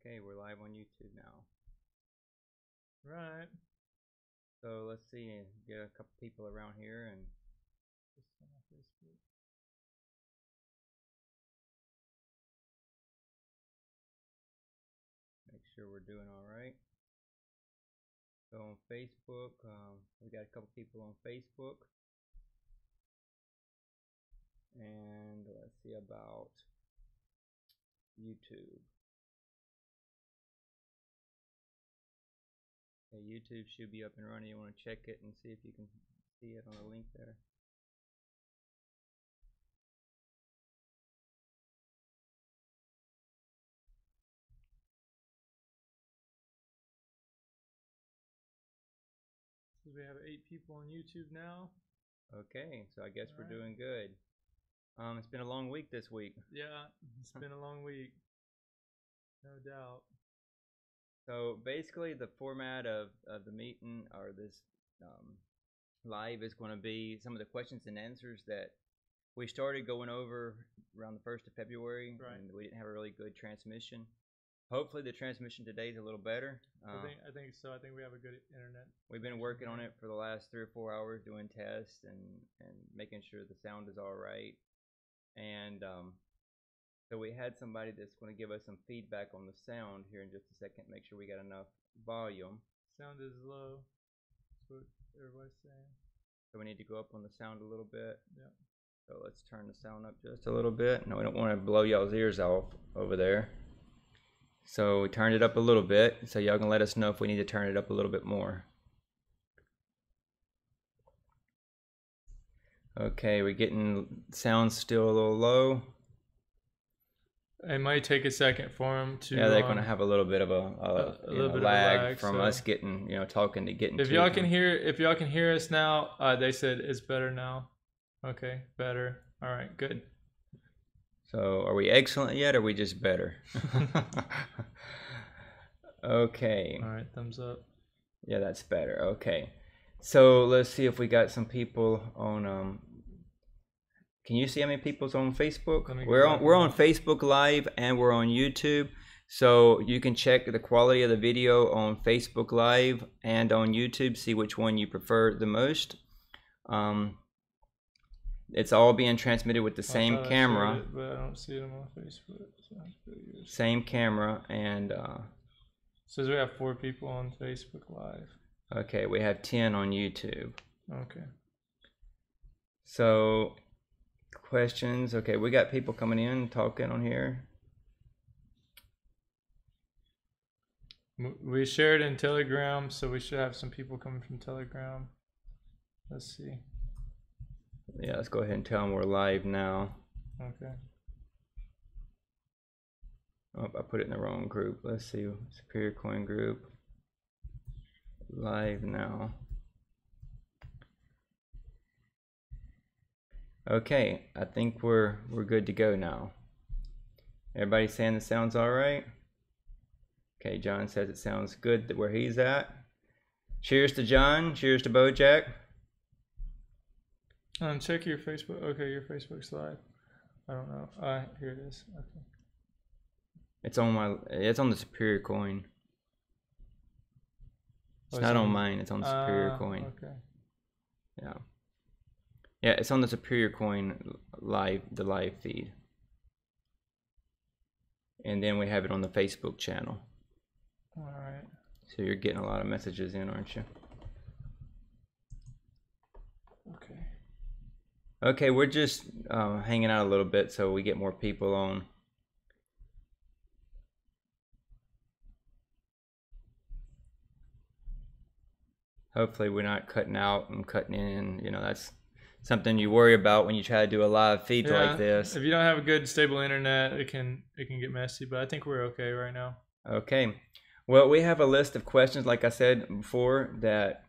Okay, we're live on YouTube now. Right. So let's see, get a couple people around here and Just on Facebook. make sure we're doing all right. So on Facebook, we got a couple people on Facebook. And let's see about YouTube. Okay, YouTube should be up and running. You want to check it and see if you can see it on the link there. So we have 8 people on YouTube now. Okay, so I guess we're doing good. It's been a long week this week. Yeah, it's been a long week. No doubt. So basically the format of the meeting or this live is going to be some of the questions and answers that we started going over around the 1st of February, right. And we didn't have a really good transmission. Hopefully the transmission today is a little better. I think so. I think we have a good internet. We've been working on it for the last 3 or 4 hours doing tests and making sure the sound is all right. And so we had somebody that's going to give us some feedback on the sound here in just a second, make sure we got enough volume. Sound is low. That's what everybody's saying. So we need to go up on the sound a little bit. Yeah. So let's turn the sound up just a little bit. No, we don't want to blow y'all's ears off over there. So we turned it up a little bit. So y'all can let us know if we need to turn it up a little bit more. Okay, we're getting sound still a little low. It might take a second for them to. Yeah, they're going to have a little bit of a lag from us getting, talking to getting. If y'all can hear us now, they said it's better now. Okay, better. All right, good. So, are we excellent yet, or are we just better? Okay. All right, thumbs up. Yeah, that's better. Okay. So let's see if we got some people on. Can you see how many people's on Facebook? We're on Facebook Live and we're on YouTube. So you can check the quality of the video on Facebook Live and on YouTube. See which one you prefer the most. It's all being transmitted with the same camera. But I don't see them on Facebook. So same camera and. Says we have 4 people on Facebook Live. Okay, we have 10 on YouTube. Okay. So, questions. Okay, we got people coming in, talking on here. We shared in Telegram, so we should have some people coming from Telegram. Let's see. Yeah, let's go ahead and tell them we're live now. Okay. Oh, I put it in the wrong group. Let's see. Superior Coin Group. Live now. Okay, I think we're good to go now. Everybody saying the sound's all right? Okay, John says it sounds good where he's at. Cheers to John. Cheers to Bojack. Check your Facebook. Okay, your Facebook's live. I don't know. Here it is. Okay. It's on the Superior Coin. It's not on mine, it's on the Superior Coin. Okay. Yeah. Yeah, it's on the Superior Coin live, the live feed. And then we have it on the Facebook channel. All right. So you're getting a lot of messages in, aren't you? Okay. Okay, we're just hanging out a little bit so we get more people on. Hopefully we're not cutting out and cutting in. That's something you worry about when you try to do a live feed like this. If you don't have a good stable internet, it can get messy, but I think we're okay right now. Okay. Well, we have a list of questions, like I said before, that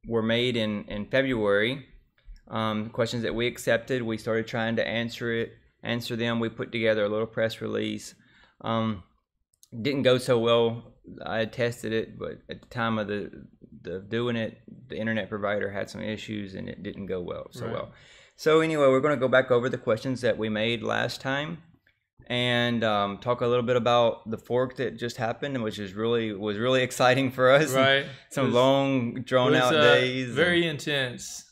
were made in February. Questions that we accepted. We started trying to answer them. We put together a little press release. Didn't go so well. I had tested it, but at the time of the doing it, the internet provider had some issues and it didn't go well. So anyway, we're going to go back over the questions that we made last time and talk a little bit about the fork that just happened, which was really exciting for us. Right. Some long, drawn out days. Very intense.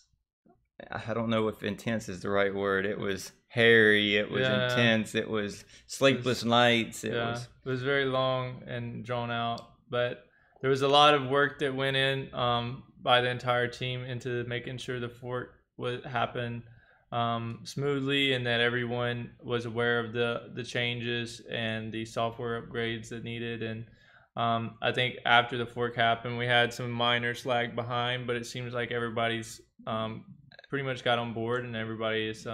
I don't know if intense is the right word. It was hairy. It was intense. It was sleepless nights. It was very long and drawn out. But there was a lot of work that went in by the entire team into making sure the fork would happen smoothly, and that everyone was aware of the changes and the software upgrades that needed. And I think after the fork happened, we had some minors lag behind, but it seems like everybody's pretty much got on board, and everybody is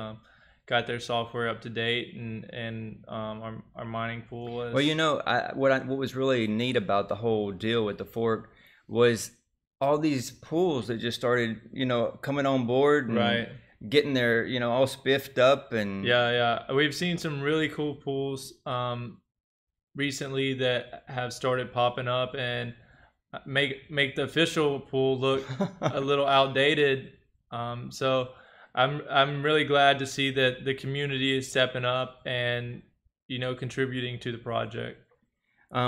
got their software up to date, and our mining pool is... Well, you know, what was really neat about the whole deal with the fork was all these pools that just started, you know, coming on board and getting their, you know, all spiffed up. And we've seen some really cool pools recently that have started popping up and make the official pool look a little outdated. So I'm really glad to see that the community is stepping up and, you know, contributing to the project.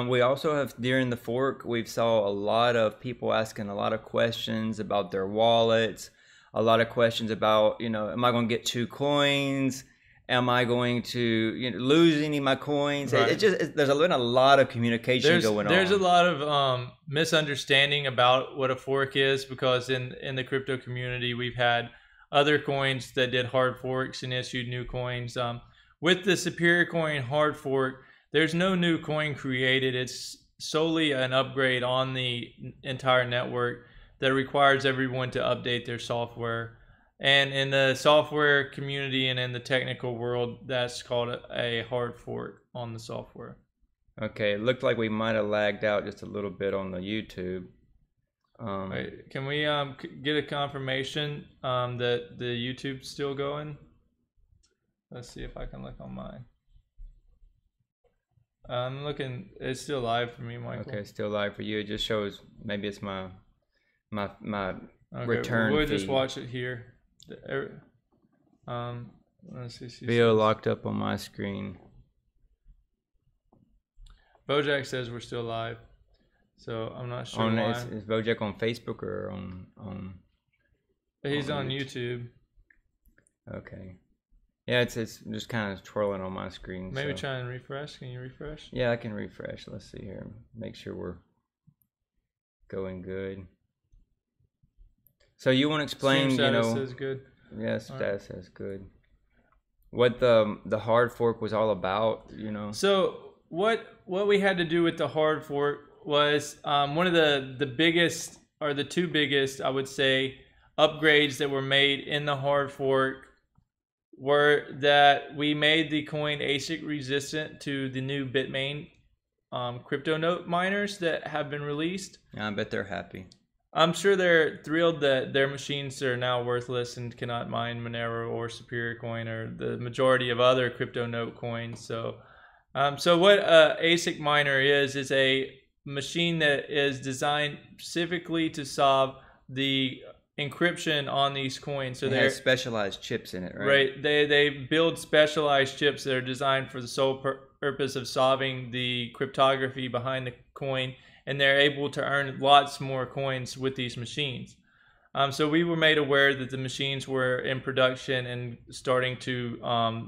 We also have, during the fork, we've saw a lot of people asking a lot of questions about their wallets, a lot of questions about, you know, am I going to get 2 coins? Am I going to, you know, lose any of my coins? Right. There's been a lot of communication going on. There's a lot of misunderstanding about what a fork is, because in the crypto community, we've had other coins that did hard forks and issued new coins. With the Superior Coin hard fork, there's no new coin created. It's solely an upgrade on the entire network that requires everyone to update their software. And in the software community and in the technical world, that's called a hard fork on the software. Okay, it looked like we might have lagged out just a little bit on the YouTube. Wait, can we get a confirmation that the YouTube's still going? Let's see if I can look on mine. I'm looking. It's still live for me, Michael. Okay, it's still live for you. It just shows maybe it's my okay, return. We'll just watch it here. Let's see. Video locked up on my screen. Bojack says we're still live, so I'm not sure why. Is Bojack on Facebook or on? He's on YouTube. Okay. Yeah, it's just kind of twirling on my screen. Maybe try and refresh. Can you refresh? Yeah, I can refresh. Let's see here. Make sure we're going good. So you want to explain, you know? Status is good. Yes, status is good. What the hard fork was all about, you know? So what we had to do with the hard fork was one of the biggest, or the 2 biggest, I would say, upgrades that were made in the hard fork were that we made the coin ASIC resistant to the new Bitmain crypto note miners that have been released. I bet they're happy. I'm sure they're thrilled that their machines are now worthless and cannot mine Monero or Superior Coin or the majority of other crypto note coins. So what ASIC miner is a machine that is designed specifically to solve the encryption on these coins. So they have specialized chips in it, right? Right. They build specialized chips that are designed for the sole purpose of solving the cryptography behind the coin, and they're able to earn lots more coins with these machines. So we were made aware that the machines were in production and starting to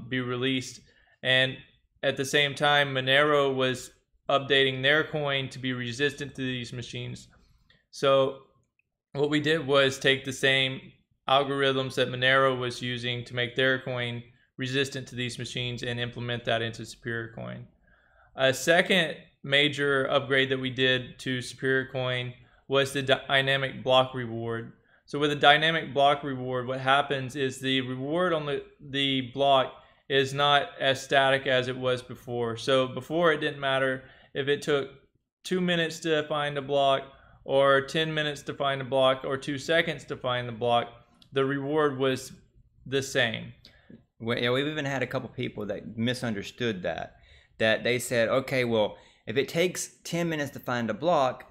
be released, and at the same time, Monero was updating their coin to be resistant to these machines. So what we did was take the same algorithms that Monero was using to make their coin resistant to these machines and implement that into Superior Coin. A second major upgrade that we did to Superior Coin was the dynamic block reward. So with a dynamic block reward, what happens is the reward on the block is not as static as it was before. So before, it didn't matter if it took 2 minutes to find a block or 10 minutes to find a block or 2 seconds to find the block, the reward was the same. Well, yeah, we've even had a couple people that misunderstood that they said, okay, well, if it takes 10 minutes to find a block,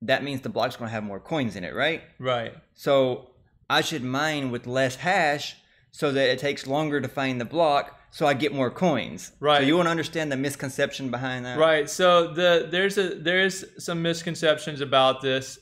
that means the block's going to have more coins in it, right? Right. So I should mine with less hash so that it takes longer to find the block, so I get more coins. Right. So you want to understand the misconception behind that? Right. So there's some misconceptions about this.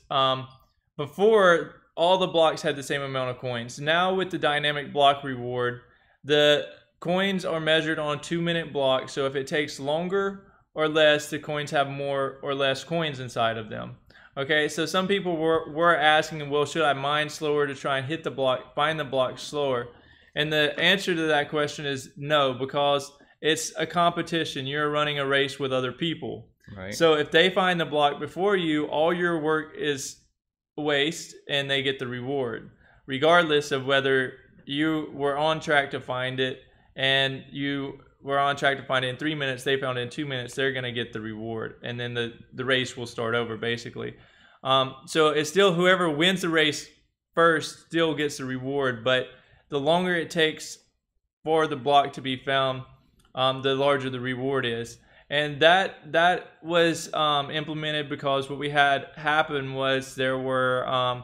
Before, all the blocks had the same amount of coins. Now with the dynamic block reward, the coins are measured on 2-minute blocks. So if it takes longer or less, the coins have more or less coins inside of them. Okay, so some people were asking, well, should I mine slower to try and hit the block, find the block slower? And the answer to that question is no, because it's a competition. You're running a race with other people. Right. So if they find the block before you, all your work is waste and they get the reward, regardless of whether you were on track to find it and you were on track to find it in 3 minutes, they found it in 2 minutes, they're going to get the reward. And then the race will start over, basically. So it's still whoever wins the race first still gets the reward, but the longer it takes for the block to be found, the larger the reward is. And that was implemented because what we had happen was there were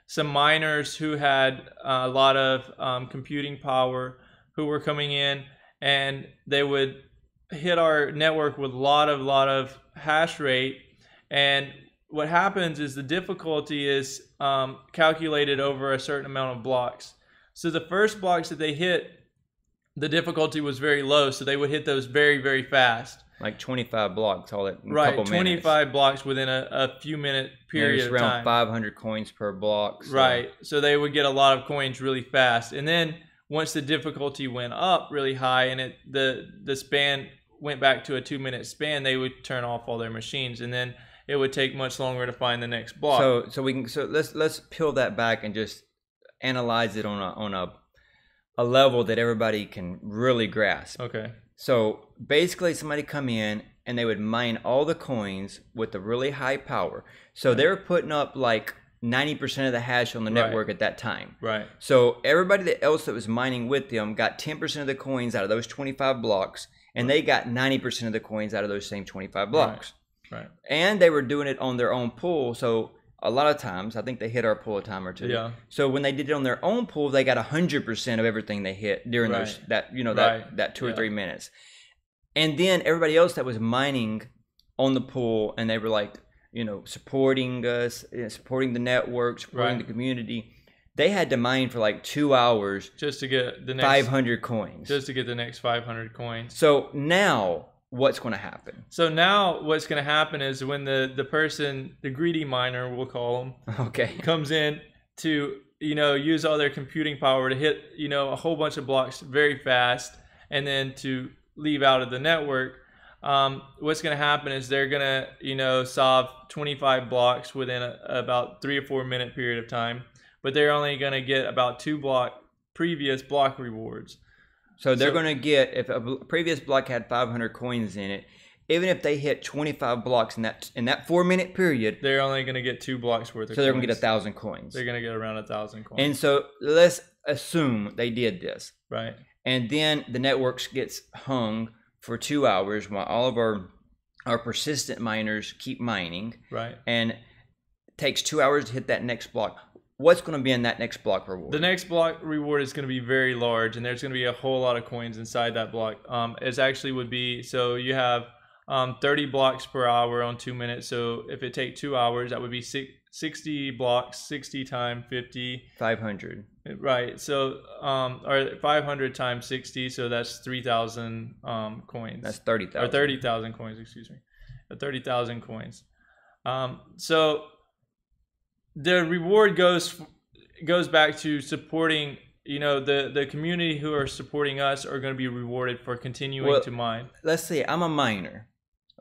some miners who had a lot of computing power who were coming in, and they would hit our network with a lot of hash rate. And what happens is the difficulty is calculated over a certain amount of blocks. So the first blocks that they hit, the difficulty was very low, so they would hit those very, very fast. Like 25 blocks, all that in a Right, couple 25 minutes. blocks within a few minute period of around time. 500 coins per block. So. Right, so they would get a lot of coins really fast. And then once the difficulty went up really high and the span went back to a 2-minute span, they would turn off all their machines, and then it would take much longer to find the next block. So let's peel that back and just analyze it on a level that everybody can really grasp. Okay. So basically somebody come in and they would mine all the coins with a really high power. So they were putting up like 90% of the hash on the network at that time. Right. So everybody else that was mining with them got 10% of the coins out of those 25 blocks, and they got 90% of the coins out of those same 25 blocks. Right. And they were doing it on their own pool. So a lot of times, I think they hit our pool a time or two. Yeah. So when they did it on their own pool, they got 100% of everything they hit during that 2 or 3 minutes. And then everybody else that was mining on the pool, and they were like, supporting us, supporting the network, supporting the community. They had to mine for like 2 hours just to get the next 500 coins. Just to get the next 500 coins. So now what's going to happen? So now what's going to happen is when the person, the greedy miner, we'll call him, comes in to use all their computing power to hit a whole bunch of blocks very fast, and then to leave out of the network. What's going to happen is they're going to solve 25 blocks within about 3 or 4 minute period of time, but they're only going to get about 2 previous block rewards. So they're going to get, if a previous block had 500 coins in it, even if they hit 25 blocks in that 4 minute period, they're only going to get 2 blocks worth of coins. So they're going to get 1,000 coins. They're going to get around 1,000 coins. And so let's assume they did this. Right. And then the network gets hung for 2 hours while all of our persistent miners keep mining. Right. And it takes 2 hours to hit that next block. What's going to be in that next block reward? The next block reward is going to be very large, and there's going to be a whole lot of coins inside that block. It actually would be, so you have 30 blocks per hour on 2 minutes. So if it take 2 hours, that would be 60 blocks, 60 times 50. 500. Right. So, or 500 times 60. So that's 3,000 coins. That's 30,000. Or 30,000 coins, excuse me. 30,000 coins. So the reward goes back to supporting, the community who are supporting us are going to be rewarded for continuing to mine. Let's say I'm a miner,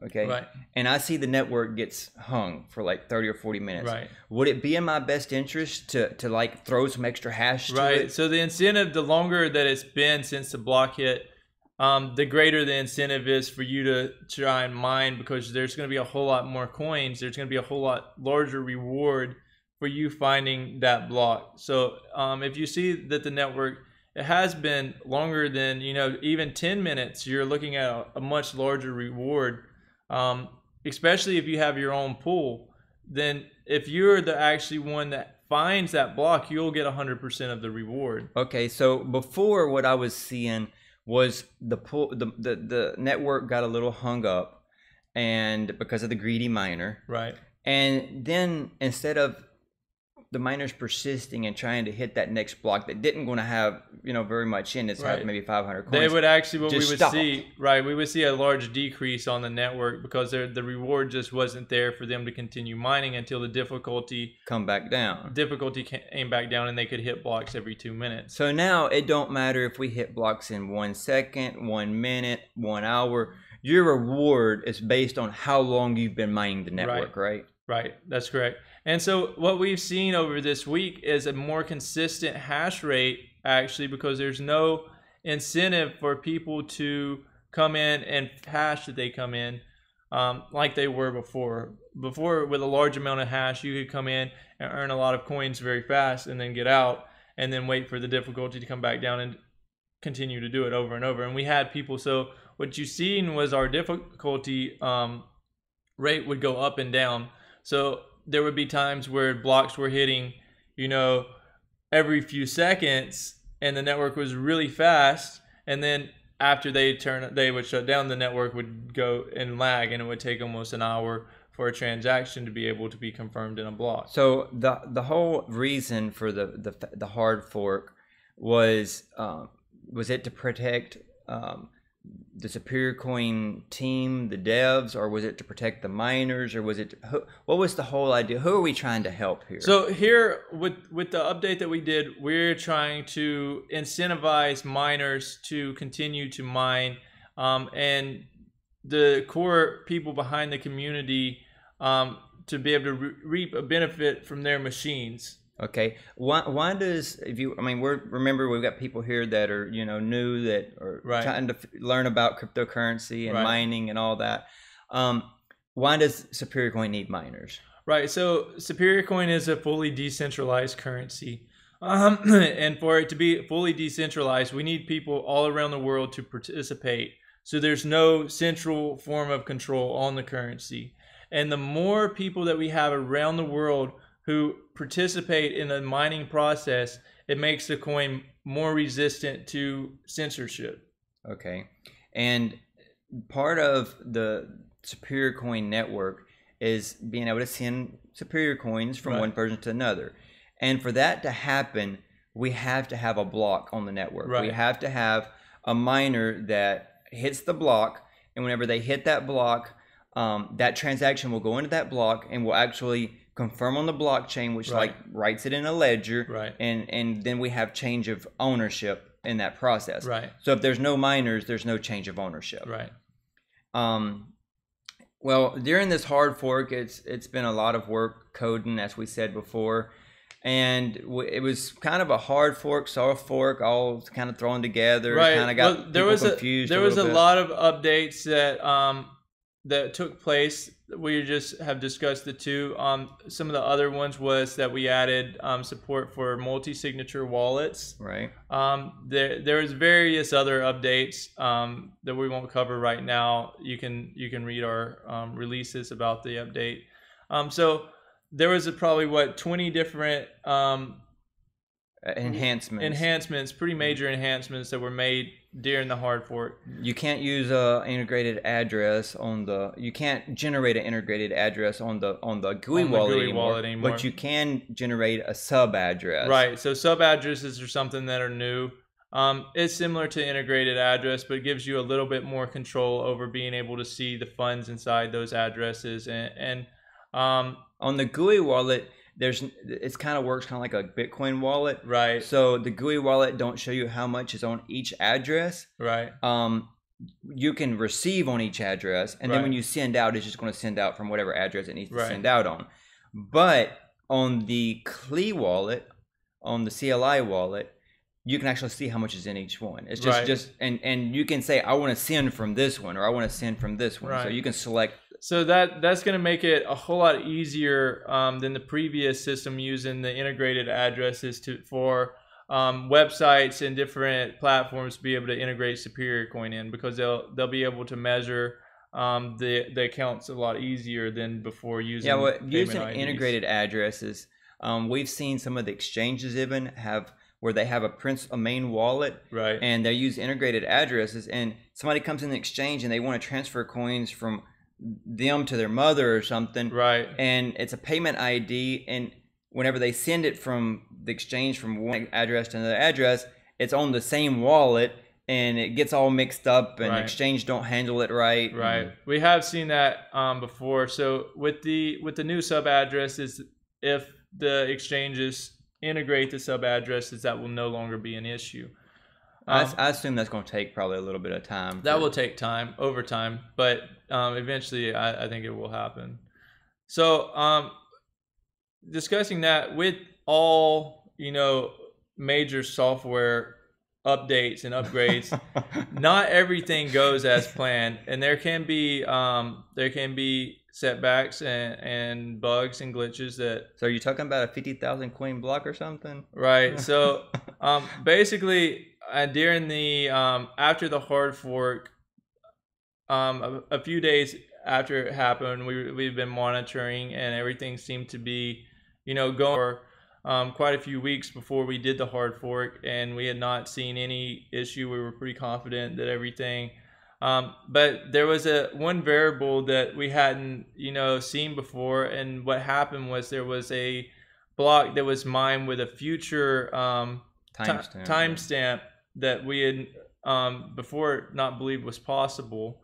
okay? Right. And I see the network gets hung for like 30 or 40 minutes. Right. Would it be in my best interest to like throw some extra hash to it? Right. So the incentive, the longer that it's been since the block hit, the greater the incentive is for you to try and mine, because there's going to be a whole lot more coins. There's going to be a whole lot larger reward for you finding that block. So if you see that the network, it has been longer than, even 10 minutes, you're looking at a much larger reward, especially if you have your own pool. Then if you're the actually one that finds that block, you'll get 100% of the reward. Okay, so before what I was seeing was the network got a little hung up, and because of the greedy miner. Right. And then instead of the miners persisting and trying to hit that next block that didn't going to have very much in, it's had maybe 500 coins. They would actually we would stop. see we would see a large decrease on the network because the reward just wasn't there for them to continue mining until the difficulty come back down. Difficulty came back down, and they could hit blocks every 2 minutes. So now it don't matter if we hit blocks in 1 second, 1 minute, 1 hour. Your reward is based on how long you've been mining the network, right? Right, that's correct. And so what we've seen over this week is a more consistent hash rate, actually, because there's no incentive for people to come in and hash that they come in like they were before. Before, with a large amount of hash, you could come in and earn a lot of coins very fast and then get out and then wait for the difficulty to come back down and continue to do it over and over. And we had people, so what you seen was our difficulty rate would go up and down. So there would be times where blocks were hitting, every few seconds, and the network was really fast. And then after they would shut down, the network would go and lag, and it would take almost an hour for a transaction to be able to be confirmed in a block. So the whole reason for the hard fork was it to protect the Superior Coin team, the devs, or was it to protect the miners, or was it what was the whole idea? Who are we trying to help here? So here with the update that we did, we're trying to incentivize miners to continue to mine, and the core people behind the community to be able to reap a benefit from their machines. Okay, why does remember we've got people here that are new, that are trying to learn about cryptocurrency and mining and all that. Why does Superior Coin need miners? Right. So Superior Coin is a fully decentralized currency, and for it to be fully decentralized, we need people all around the world to participate. So there's no central form of control on the currency, and the more people that we have around the world who participate in the mining process, it makes the coin more resistant to censorship. Okay. And part of the Superior Coin network is being able to send Superior Coins from one person to another. And for that to happen, we have to have a block on the network. We have to have a miner that hits the block, and whenever they hit that block, that transaction will go into that block and will actually confirm on the blockchain, which writes it in a ledger, and then we have change of ownership in that process. So if there's no miners, there's no change of ownership. Well, during this hard fork, it's been a lot of work coding, as we said before, and it was kind of a hard fork, soft fork, all kind of thrown together. Kind of got people confused. There was a lot of updates that took place. We just have discussed the two. Some of the other ones was that we added support for multi-signature wallets. There was various other updates that we won't cover right now. You can read our releases about the update. So there was probably 20 different enhancements, pretty major enhancements that were made during the hard fork. You can't use a integrated address on the. You can't generate an integrated address on the GUI wallet anymore. But you can generate a sub address. So sub addresses are something that are new. It's similar to integrated address, but it gives you a little bit more control over being able to see the funds inside those addresses. And on the GUI wallet, it kind of works kind of like a Bitcoin wallet. So the GUI wallet don't show you how much is on each address. You can receive on each address, and then when you send out, it's just going to send out from whatever address it needs to send out on. But on the CLI wallet, on the CLI wallet, you can actually see how much is in each one. It's just and you can say, I want to send from this one, or I want to send from this one. So you can select. So that's going to make it a whole lot easier than the previous system using the integrated addresses for websites and different platforms to be able to integrate Superior Coin in, because they'll be able to measure the accounts a lot easier than before using using integrated addresses. We've seen some of the exchanges even have where they have a main wallet, right, and they use integrated addresses, and somebody comes in the exchange and they want to transfer coins from them to their mother or something, right, and it's a payment ID, and whenever they send it from the exchange from one address to another address, it's on the same wallet, and it gets all mixed up, and right, exchange don't handle it right. right. We have seen that before. So with the new sub addresses, if the exchanges integrate the sub addresses, that will no longer be an issue. I assume that's going to take probably a little bit of time. That will take time, over time, but eventually I think it will happen. So discussing that with all, major software updates and upgrades, not everything goes as planned, and there can be setbacks and bugs and glitches that. So are you talking about a 50,000 coin block or something? Right. So basically, during the after the hard fork, a few days after it happened, we've been monitoring, and everything seemed to be, going for quite a few weeks before we did the hard fork, and we had not seen any issue. We were pretty confident that everything. But there was one variable that we hadn't, seen before, and what happened was there was a block that was mined with a future timestamp that we had before not believed was possible.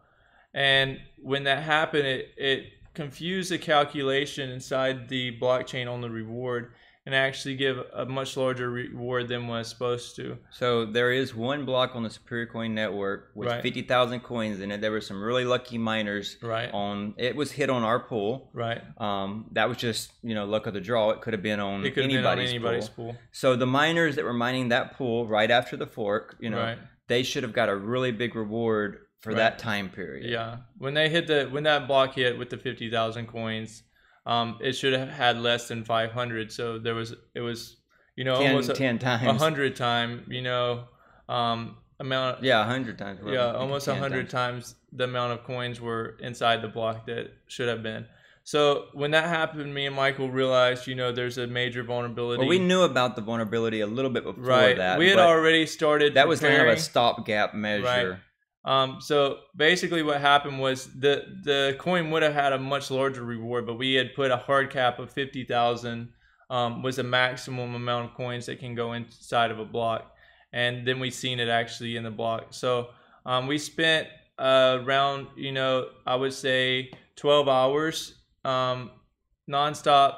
And when that happened, it confused the calculation inside the blockchain on the reward, and actually give a much larger reward than was supposed to. So there is one block on the Superior Coin Network with 50,000 coins in it. There were some really lucky miners on it. Was hit on our pool. Right. That was just luck of the draw. It could have been on anybody's pool. So the miners that were mining that pool right after the fork, they should have got a really big reward for that time period. Yeah. When that block hit with the 50,000 coins, it should have had less than 500. So it was almost 10 times, 100 time amount. Yeah, 100 times. Yeah, almost 100 times the amount of coins were inside the block that should have been. So when that happened, me and Michael realized, there's a major vulnerability. Well, we knew about the vulnerability a little bit before that. We had already started. That was kind of a stopgap measure. Right. So basically what happened was the coin would have had a much larger reward, but we had put a hard cap of 50,000 was the maximum amount of coins that can go inside of a block. And then we seen it actually in the block. So we spent around, I would say 12 hours nonstop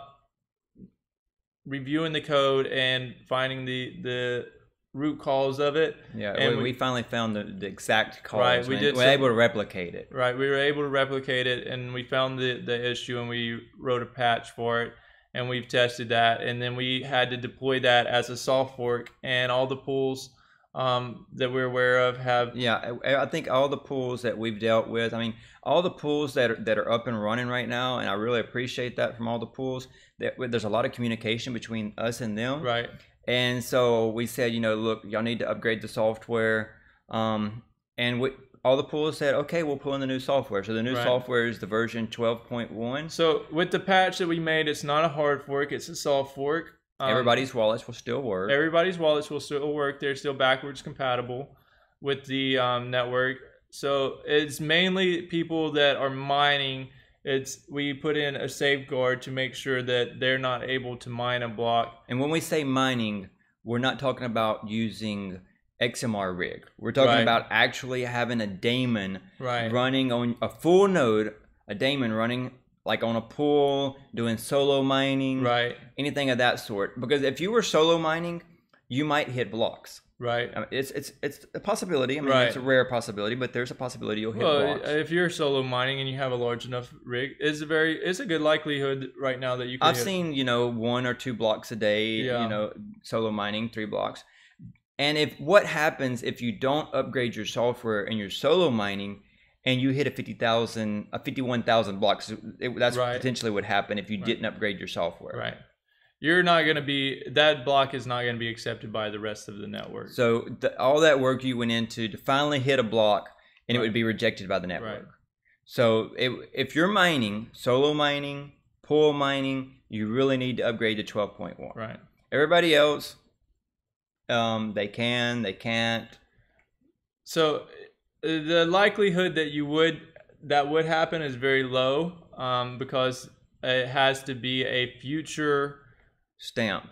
reviewing the code and finding the root cause of it. Yeah, and we finally found the exact cause. Right, we were able to replicate it. Right, we were able to replicate it, and we found the issue, and we wrote a patch for it, and we've tested that, and then we had to deploy that as a soft fork, and all the pools that we're aware of have. Yeah, I think all the pools that we've dealt with, all the pools that are up and running right now, and I really appreciate that from all the pools. There's a lot of communication between us and them. Right. And so we said, look, y'all need to upgrade the software. And all the pools said, okay, we'll pull in the new software. So the new software is the version 12.1. So with the patch that we made, it's not a hard fork, it's a soft fork. Everybody's wallets will still work. Everybody's wallets will still work. They're still backwards compatible with the network. So it's mainly people that are mining. We put in a safeguard to make sure that they're not able to mine a block. And when we say mining, we're not talking about using XMR rig. We're talking about actually having a daemon running on a full node, a daemon running like on a pool, doing solo mining, anything of that sort. Because if you were solo mining, you might hit blocks. Right. It's a possibility. It's a rare possibility, but there's a possibility you'll hit blocks. If you're solo mining and you have a large enough rig, it's a good likelihood right now that you can. I've seen 1 or 2 blocks a day. Solo mining 3 blocks. And what happens if you don't upgrade your software and you're solo mining, and you hit a 51,000 blocks? That's potentially what happened if you didn't upgrade your software. Right. You're not going to be, that block is not going to be accepted by the rest of the network. So all that work you went into to finally hit a block, and it would be rejected by the network. So if you're mining, solo mining, pool mining, you really need to upgrade to 12.1. Right. Everybody else, they can, they can't. So the likelihood that would happen is very low, because it has to be a future stamp.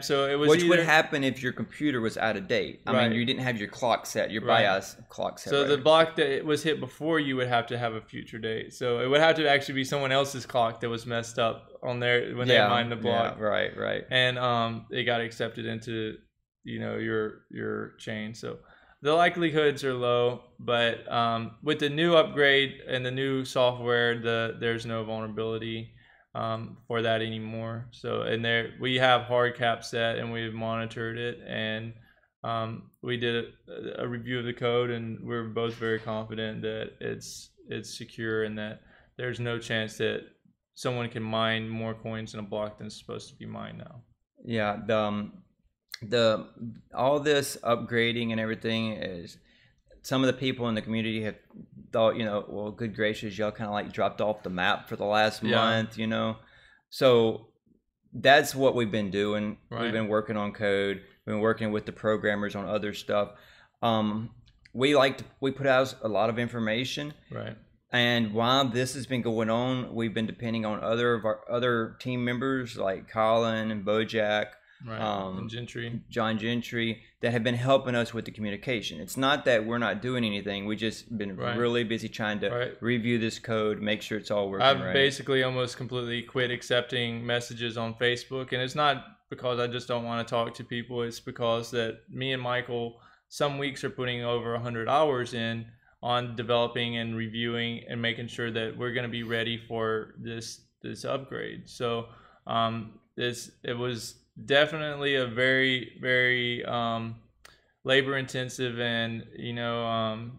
So it was which would happen if your computer was out of date. I mean, you didn't have your clock set, your BIOS clock set. So the block that was hit before you would have to have a future date. So it would have to actually be someone else's clock that was messed up on there when they mined the block. Yeah, right. And it got accepted into your chain. So the likelihoods are low, but with the new upgrade and the new software, there's no vulnerability for that anymore. So, and there we have hard cap set, and we've monitored it, and we did a review of the code, and we're both very confident that it's secure and that there's no chance that someone can mine more coins in a block than is supposed to be mined now. Yeah, all this upgrading and everything is, some of the people in the community have thought, well, good gracious, y'all kind of like dropped off the map for the last month, So that's what we've been doing. We've been working on code. We've been working with the programmers on other stuff. We put out a lot of information. Right. And while this has been going on, we've been depending on other team members like Colin and Bojack. And John Gentry, that have been helping us with the communication. It's not that we're not doing anything. We've just been really busy trying to review this code, make sure it's all working. I've basically almost completely quit accepting messages on Facebook, and it's not because I just don't want to talk to people. It's because that me and Michael some weeks are putting over 100 hours in on developing and reviewing and making sure that we're going to be ready for this upgrade. So it was definitely a very, very labor intensive, and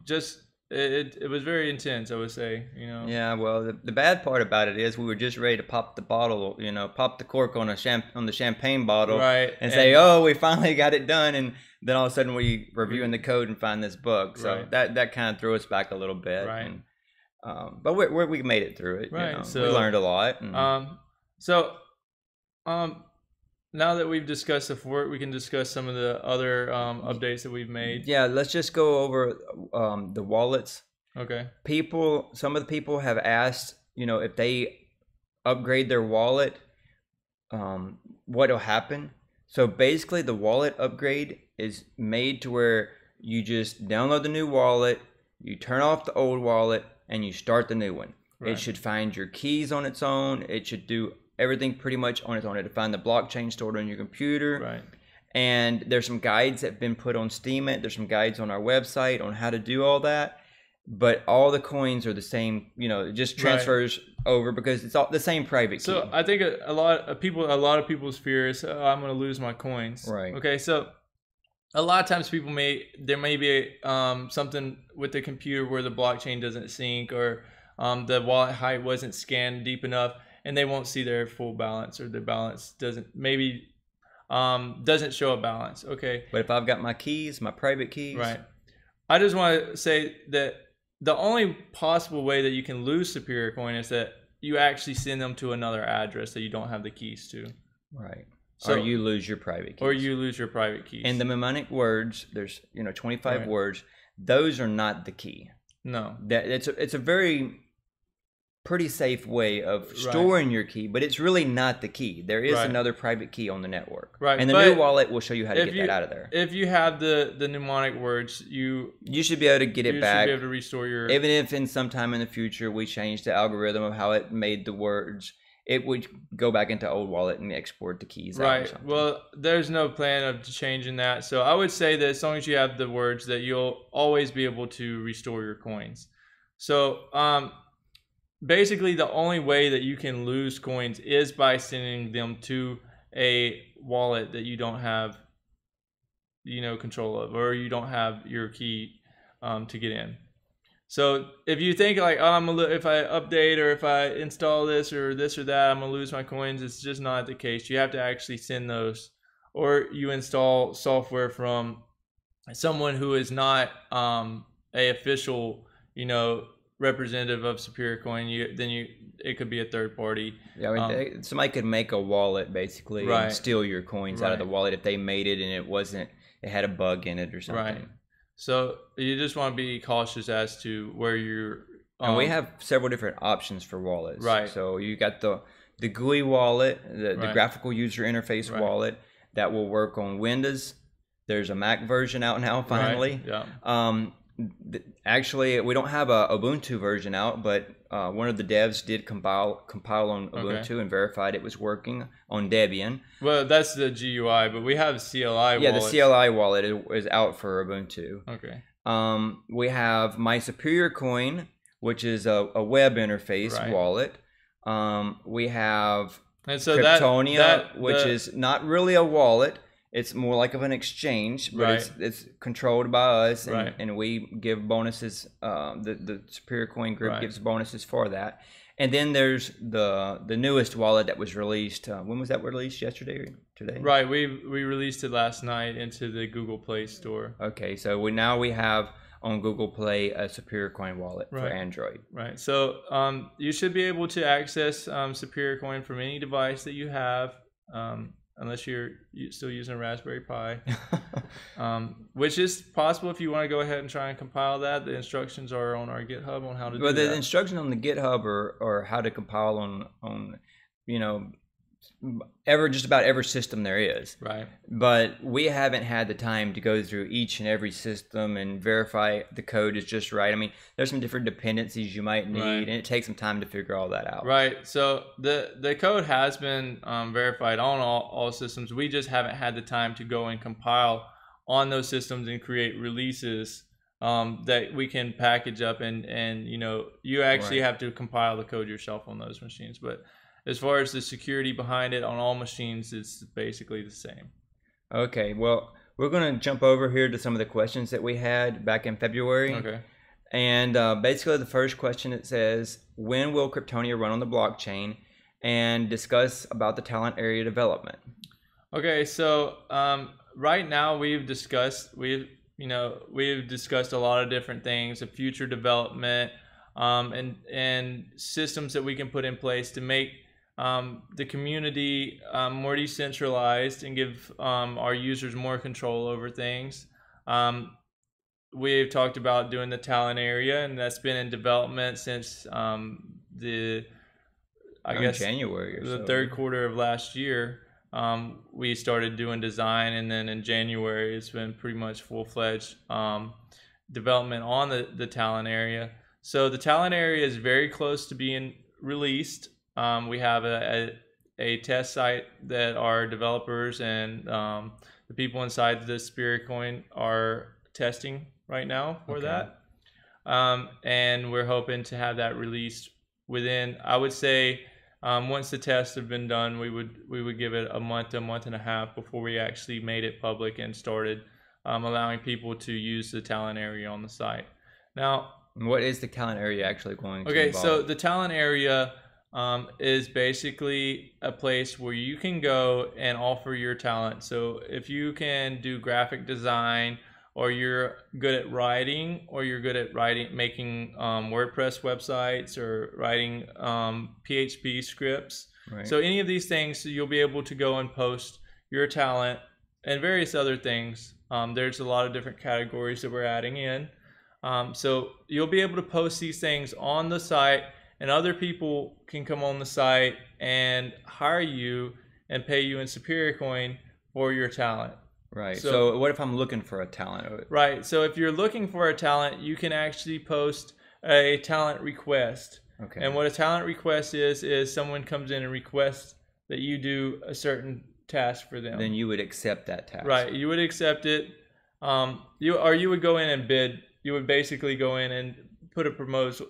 just it was very intense, I would say. Yeah, well, the bad part about it is we were just ready to pop the bottle, pop the cork on the champagne bottle, and say, oh, we finally got it done, and then all of a sudden we reviewing the code and find this bug. So that kind of threw us back a little bit. And, but we made it through it. So we learned a lot. And, now that we've discussed the fork, we can discuss some of the other updates that we've made. Yeah, let's just go over the wallets. Okay. Some of the people have asked, if they upgrade their wallet, what will happen. So basically, the wallet upgrade is made to where you just download the new wallet, you turn off the old wallet, and you start the new one. It should find your keys on its own. It should do everything pretty much on its own. To find the blockchain stored on your computer. And there's some guides that have been put on Steemit. There's some guides on our website on how to do all that. But all the coins are the same, it just transfers over because it's all the same private key. So I think a lot of people's fear is, oh, I'm going to lose my coins. Okay, so a lot of times there may be something with the computer where the blockchain doesn't sync, or the wallet height wasn't scanned deep enough, and they won't see their full balance, or their balance doesn't show a balance. Okay. But if I've got my keys, my private keys. I just want to say that the only possible way that you can lose Superior Coin is that you actually send them to another address that you don't have the keys to. So, or you lose your private keys. And the mnemonic words, there's 25 words. Those are not the key. No. It's a very pretty safe way of storing your key, but it's really not the key. There is another private key on the network. And the new wallet will show you how to get that out of there. If you have the mnemonic words, you should be able to get it back. You should be able to restore your... Even if in some time in the future we change the algorithm of how it made the words, it would go back into old wallet and export the keys out or something. Well, there's no plan of changing that. So I would say that as long as you have the words, that you'll always be able to restore your coins. So basically, the only way that you can lose coins is by sending them to a wallet that you don't have, control of, or you don't have your key to get in. So if you think like, oh, if I update or if I install this or that, I'm gonna lose my coins, it's just not the case. You have to actually send those, or you install software from someone who is not a official, representative of Superior Coin, it could be a third party. Yeah, I mean, somebody could make a wallet basically and steal your coins out of the wallet if they made it and it had a bug in it or something. Right. So you just want to be cautious as to where you're. And we have several different options for wallets. Right. So you got the GUI wallet, the graphical user interface wallet that will work on Windows. There's a Mac version out now finally. Right. Yeah. Actually, we don't have a Ubuntu version out, but one of the devs did compile on Ubuntu and verified it was working on Debian. Well, that's the GUI, but we have CLI. Yeah, the CLI wallet is out for Ubuntu. Okay. We have My Superior Coin, which is a web interface wallet. We have Kryptonia, which is not really a wallet. It's more like of an exchange, but it's controlled by us, and we give bonuses. The Superior Coin group gives bonuses for that. And then there's the newest wallet that was released. When was that released? Yesterday or today? Right. We released it last night into the Google Play Store. Okay, so we have on Google Play a Superior Coin wallet for Android. Right. So you should be able to access Superior Coin from any device that you have. Unless you're still using a Raspberry Pi, which is possible if you want to go ahead and try and compile that. The instructions are on our GitHub on how to do that. But the instructions on the GitHub are how to compile on just about every system there is. Right. But we haven't had the time to go through each and every system and verify the code is just right. I mean, there's some different dependencies you might need, and it takes some time to figure all that out. Right. So the code has been verified on all systems. We just haven't had the time to go and compile on those systems and create releases that we can package up and you actually have to compile the code yourself on those machines. But as far as the security behind it on all machines, it's basically the same. Okay, well, we're going to jump over here to some of the questions that we had back in February. Okay. And basically the first question, it says, when will Kryptonia run on the blockchain? And discuss about the talent area development. Okay, so right now we've discussed a lot of different things, the future development, and systems that we can put in place to make the community more decentralized and give our users more control over things. We've talked about doing the talent area, and that's been in development since January or the third quarter of last year. We started doing design, and then in January it's been pretty much full-fledged development on the talent area. So the talent area is very close to being released. We have a test site that our developers and the people inside the Superior Coin are testing right now for that. And we're hoping to have that released within, I would say, once the tests have been done, we would give it a month and a half before we actually made it public and started allowing people to use the talent area on the site. Now, what is the talent area actually going to involve? So the talent area is basically a place where you can go and offer your talent. So if you can do graphic design, or you're good at writing, or you're good at making WordPress websites, or writing PHP scripts. Right. So any of these things, you'll be able to go and post your talent and various other things. There's a lot of different categories that we're adding in. So you'll be able to post these things on the site, and other people can come on the site and hire you and pay you in Superior Coin for your talent. Right. So what if I'm looking for a talent? Right. So if you're looking for a talent, you can actually post a talent request. Okay. And what a talent request is someone comes in and requests that you do a certain task for them. Then you would accept that task. Right. You would accept it. You would go in and bid. You would basically go in and put a proposal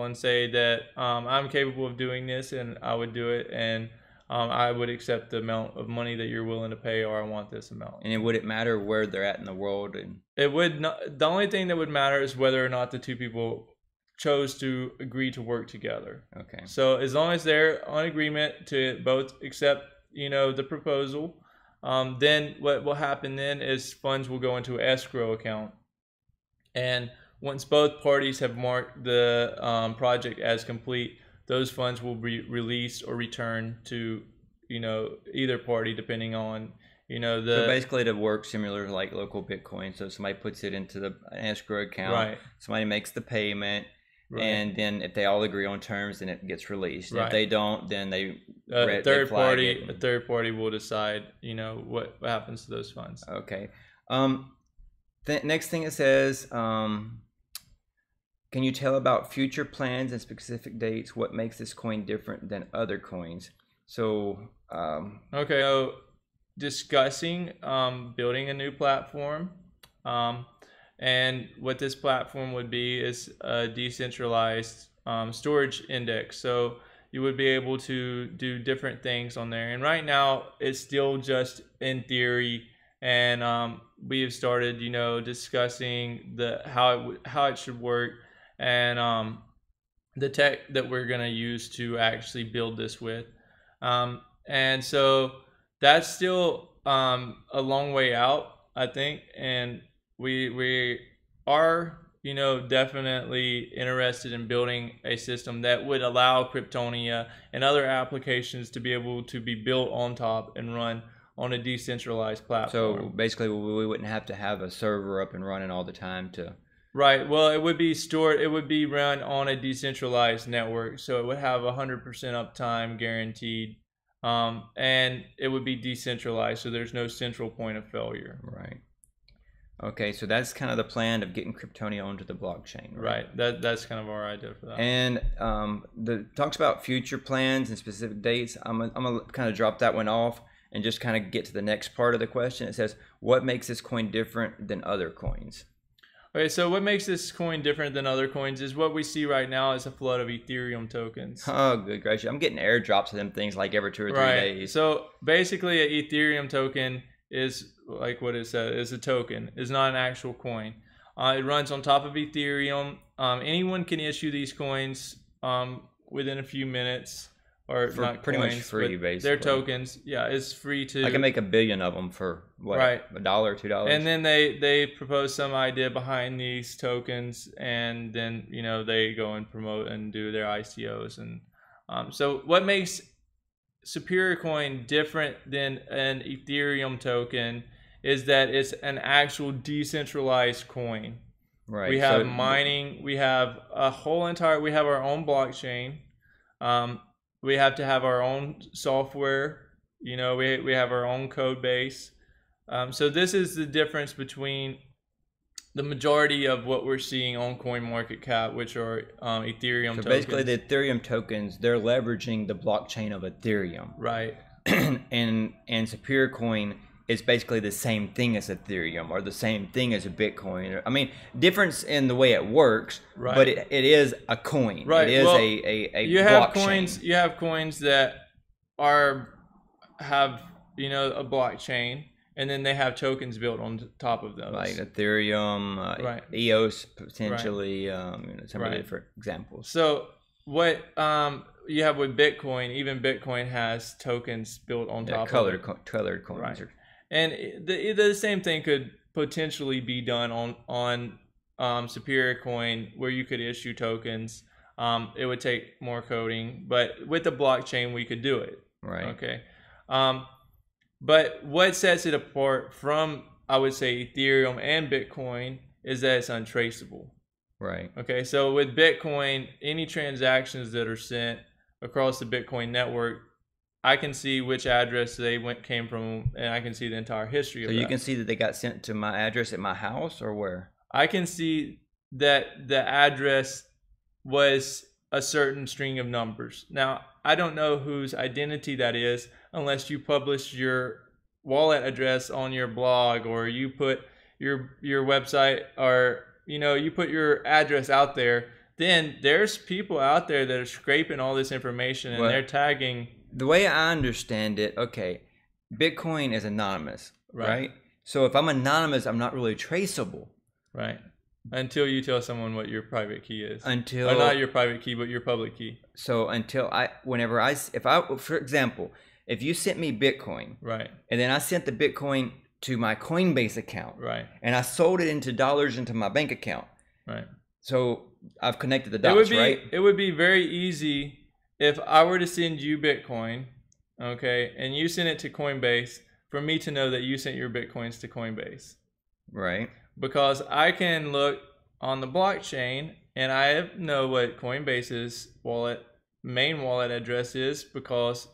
and say that I'm capable of doing this, and I would do it, and I would accept the amount of money that you're willing to pay, or I want this amount. And would it matter where they're at in the world? It would not. The only thing that would matter is whether or not the two people chose to agree to work together. Okay. So as long as they're on agreement to both accept, the proposal, then what will happen then is funds will go into an escrow account. And once both parties have marked the project as complete, those funds will be released or returned to, either party, depending on, So basically, to work similar to like local Bitcoin. So somebody puts it into the escrow account. Right. Somebody makes the payment. Right. And then if they all agree on terms, then it gets released. And if they don't, then they a third party will decide, what happens to those funds. Okay. The next thing it says, can you tell about future plans and specific dates? What makes this coin different than other coins? So okay. So discussing building a new platform. And what this platform would be is a decentralized storage index. So you would be able to do different things on there. And right now, it's still just in theory. And we have started, discussing how it should work, and the tech that we're going to use to actually build this with. And so that's still a long way out, I think. And we are, definitely interested in building a system that would allow Kryptonia and other applications to be able to be built on top and run on a decentralized platform. So basically, we wouldn't have to have a server up and running all the time to. Right. Well, it would be stored. It would be run on a decentralized network, so it would have 100% uptime guaranteed, and it would be decentralized, so there's no central point of failure. Right. Okay, so that's kind of the plan of getting Kryptonia onto the blockchain. Right. That's kind of our idea for that. And talks about future plans and specific dates. I'm gonna kind of drop that one off and just kind of get to the next part of the question. It says, what makes this coin different than other coins? Okay, so what makes this coin different than other coins is what we see right now is a flood of Ethereum tokens. Oh, good gracious. I'm getting airdrops of them things like every 2 or 3 days. So basically, an Ethereum token is like what it says, is a token. It's not an actual coin. It runs on top of Ethereum. Anyone can issue these coins within a few minutes. Or for not pretty coins, much free, basically. They're tokens. Yeah, it's free to. I can make 1 billion of them for what? Right. $1 or $2. And then they propose some idea behind these tokens, and then they go and promote and do their ICOs. And so what makes Superior Coin different than an Ethereum token is that it's an actual decentralized coin. Right. We have mining. We have we have our own blockchain. We have to have our own software. We have our own code base. So this is the difference between the majority of what we're seeing on CoinMarketCap, which are Ethereum tokens. So basically, the Ethereum tokens, they're leveraging the blockchain of Ethereum. Right. and Superior Coin is basically the same thing as Ethereum or the same thing as a Bitcoin. I mean, difference in the way it works, right. But it is a coin. Right. It is a blockchain. You have coins that have a blockchain, and then they have tokens built on top of those. Like Ethereum, right. EOS potentially, some right. different examples. So what you have with Bitcoin, even Bitcoin has tokens built on top of it. Colored coins. Right. And the same thing could potentially be done on Superior Coin, where you could issue tokens. It would take more coding, but with the blockchain, we could do it. Right. Okay. But what sets it apart from, I would say, Ethereum and Bitcoin is that it's untraceable. Right. Okay. So with Bitcoin, any transactions that are sent across the Bitcoin network, I can see which address they came from, and I can see the entire history of that. So you can see that they got sent to my address at my house, or where? I can see that the address was a certain string of numbers. Now, I don't know whose identity that is unless you publish your wallet address on your blog, or you put your website, or you put your address out there. Then there's people out there that are scraping all this information, and they're tagging. The way I understand it, okay, Bitcoin is anonymous, right? So if I'm anonymous, I'm not really traceable. Right. Until you tell someone what your private key is. Or Until not your private key, but your public key. So until for example, if you sent me Bitcoin, right, and then I sent the Bitcoin to my Coinbase account, right, and I sold it into dollars into my bank account, Right. So I've connected the dots, right? It would be very easy if I were to send you Bitcoin, okay, and you send it to Coinbase, for me to know that you sent your Bitcoins to Coinbase. Right. Because I can look on the blockchain and I know what Coinbase's main wallet address is, because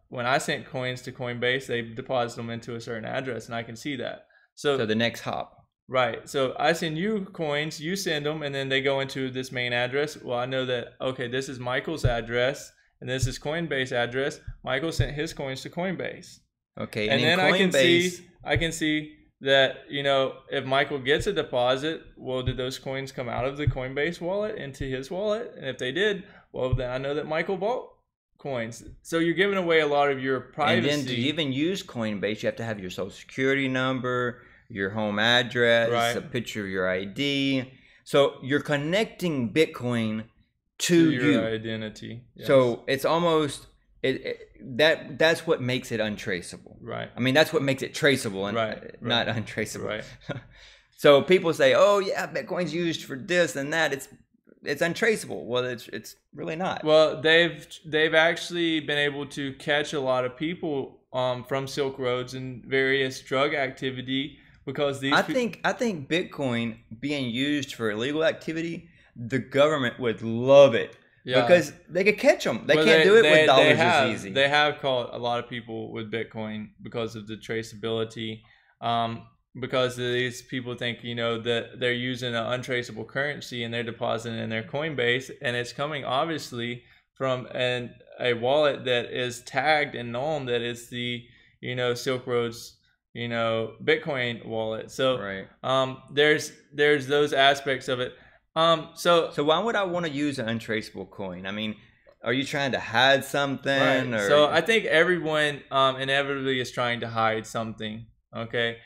when I sent coins to Coinbase, they deposit them into a certain address, and I can see that. So the next hop. Right. So I send you coins, you send them, and then they go into this main address. Well, I know that, okay, this is Michael's address, and this is Coinbase address. Michael sent his coins to Coinbase. Okay. And then Coinbase, I can see that, you know, if Michael gets a deposit, well, did those coins come out of the Coinbase wallet into his wallet? And if they did, well, then I know that Michael bought coins. So you're giving away a lot of your privacy. And then to even use Coinbase, you have to have your social security number, your home address, right, a picture of your ID. So you're connecting Bitcoin to your identity. Yes. So it's almost that's what makes it untraceable. Right. I mean, that's what makes it traceable and not untraceable. Right. So people say, "Oh yeah, Bitcoin's used for this and that." It's untraceable. Well, it's really not. Well, they've actually been able to catch a lot of people from Silk Roads and various drug activity, because these I think Bitcoin being used for illegal activity, the government would love it. Yeah. Because they could catch them. They can't do it with dollars as easy. They have caught a lot of people with Bitcoin because of the traceability. Because these people think, you know, that they're using an untraceable currency and they're depositing in their Coinbase, and it's coming obviously from a wallet that is tagged and known that it's the, you know, Silk Road's, you know, Bitcoin wallet. So there's those aspects of it. So why would I want to use an untraceable coin? I mean, are you trying to hide something? Right. Or? So I think everyone inevitably is trying to hide something. Okay.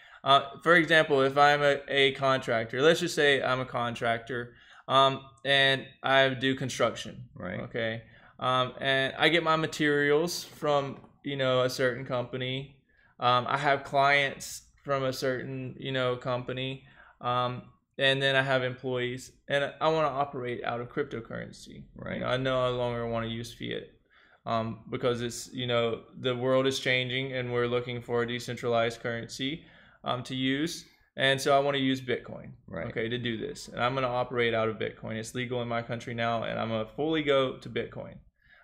For example, if I'm a contractor, let's just say I'm a contractor, and I do construction. Right. Okay. And I get my materials from, you know, a certain company. I have clients from a certain, you know, company. And then I have employees, and I want to operate out of cryptocurrency. Right. You know, I no longer want to use fiat, because it's, you know, the world is changing and we're looking for a decentralized currency to use. And so I want to use Bitcoin, okay, to do this. And I'm going to operate out of Bitcoin. It's legal in my country now, and I'm going to fully go to Bitcoin.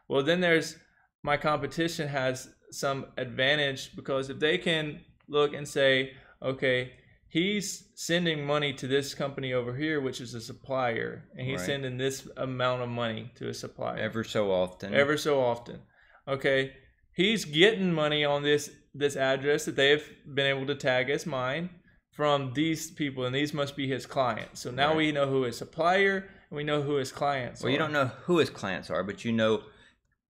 Well, then there's my competition has some advantage, because if they can look and say, okay, he's sending money to this company over here, which is a supplier, and he's sending this amount of money to a supplier. Ever so often. Ever so often. Okay. He's getting money on this address that they've been able to tag as mine from these people, and these must be his clients. So now we know who his supplier, and we know who his clients are. Well, you don't know who his clients are, but you know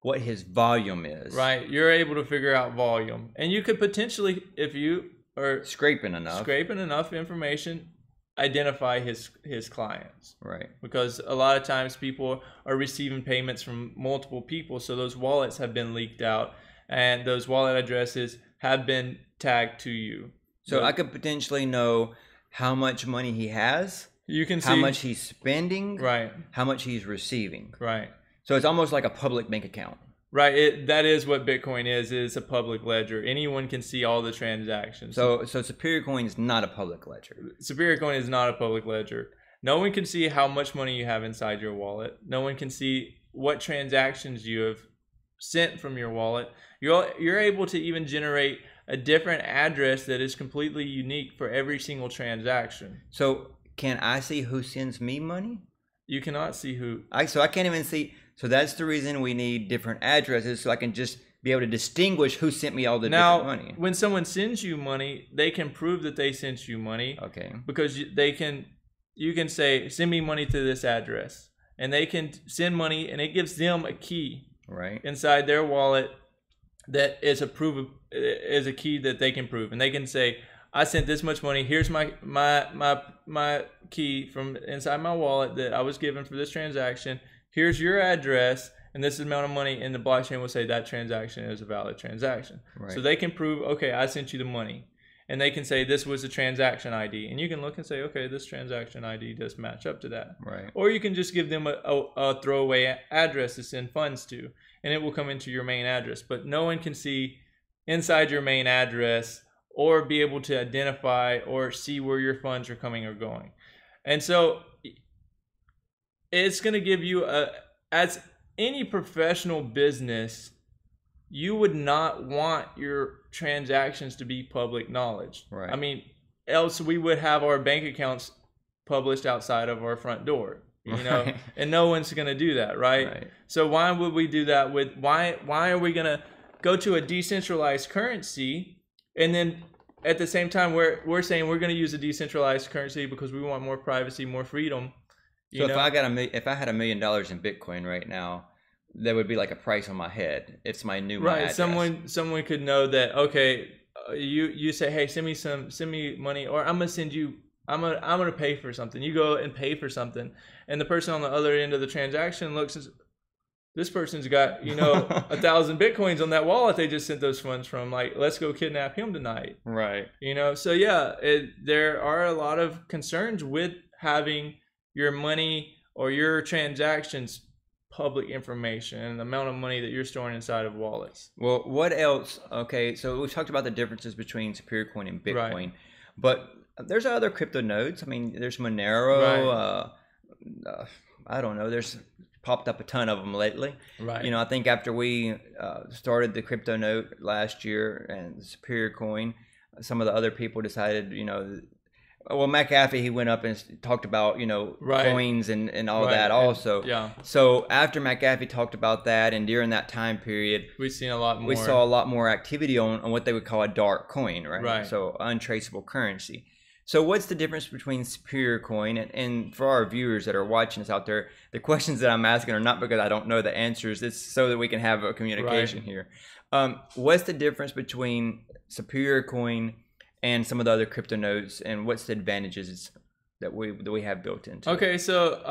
what his volume is. Right. You're able to figure out volume. And you could potentially, if you are scraping enough information, identify his clients. Right. Because a lot of times people are receiving payments from multiple people, so those wallets have been leaked out, and those wallet addresses have been tagged to you. So I could potentially know how much money he has. You can see how much he's spending. Right. How much he's receiving. Right. So it's almost like a public bank account. Right. That is what Bitcoin is. It's a public ledger. Anyone can see all the transactions. So Superior Coin is not a public ledger. Superior Coin is not a public ledger. No one can see how much money you have inside your wallet. No one can see what transactions you have sent from your wallet. You're able to even generate a different address that is completely unique for every single transaction. So can I see who sends me money? You cannot see who. So I can't even see. So that's the reason we need different addresses, so I can just be able to distinguish who sent me all the different money. Now, when someone sends you money, they can prove that they sent you money. Okay. Because you can say, send me money to this address, and they can send money, and it gives them a key inside their wallet that is a key that they can prove, and they can say, I sent this much money. Here's my key from inside my wallet that I was given for this transaction. Here's your address, and this is the amount of money, and the blockchain will say that transaction is a valid transaction. Right. So they can prove, okay, I sent you the money. and they can say this was a transaction ID, and you can look and say, okay, this transaction ID does match up to that. Right. Or you can just give them a throwaway address to send funds to, and it will come into your main address. But no one can see inside your main address or be able to identify or see where your funds are coming or going. And so it's going to give you as any professional business, you would not want your transactions to be public knowledge. Right. I mean, else we would have our bank accounts published outside of our front door, you know, Right. and no one's going to do that, right? So why would we do that with, why are we going to go to a decentralized currency, and then at the same time we're saying we're going to use a decentralized currency because we want more privacy, more freedom. So if I had $1 million in Bitcoin right now, there would be like a price on my head. It's my new right. address. Someone could know that. Okay, you say, hey, send me money, or I'm gonna pay for something. You go and pay for something, and the person on the other end of the transaction looks and says, this person's got 1,000 Bitcoins on that wallet they just sent those funds from. Like, let's go kidnap him tonight. Right. So yeah, there are a lot of concerns with having your money or your transactions public information and the amount of money that you're storing inside of wallets. Well, what else? Okay, so we talked about the differences between Superior Coin and Bitcoin, Right. but there's other crypto nodes. I mean, there's Monero. Right. I don't know. There's popped up a ton of them lately. Right. I think after we started the crypto node last year and the Superior Coin, some of the other people decided, well, McAfee, he went up and talked about, Right. coins and all Right. that also. Yeah. So after McAfee talked about that, and during that time period, We've seen a lot more. we saw a lot more activity on what they would call a dark coin, right? Right. So untraceable currency. So what's the difference between Superior Coin and for our viewers that are watching us out there, the questions that I'm asking are not because I don't know the answers. It's so that we can have a communication Right. here. What's the difference between Superior Coin and some of the other crypto nodes, and what's the advantages that we have built into it? Okay, so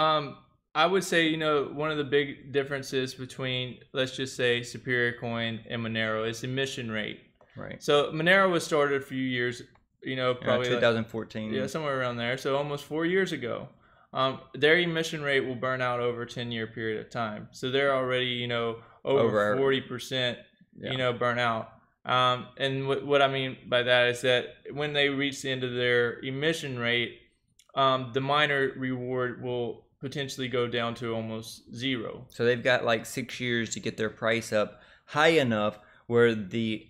I would say, one of the big differences between, let's just say, Superior Coin and Monero is emission rate. Right. So Monero was started a few years, probably 2014. yeah, somewhere around there. So almost 4 years ago. Their emission rate will burn out over a 10-year period of time. So they're already, over 40%, burn out. And what I mean by that is that when they reach the end of their emission rate, the miner reward will potentially go down to almost zero. So they've got like 6 years to get their price up high enough where the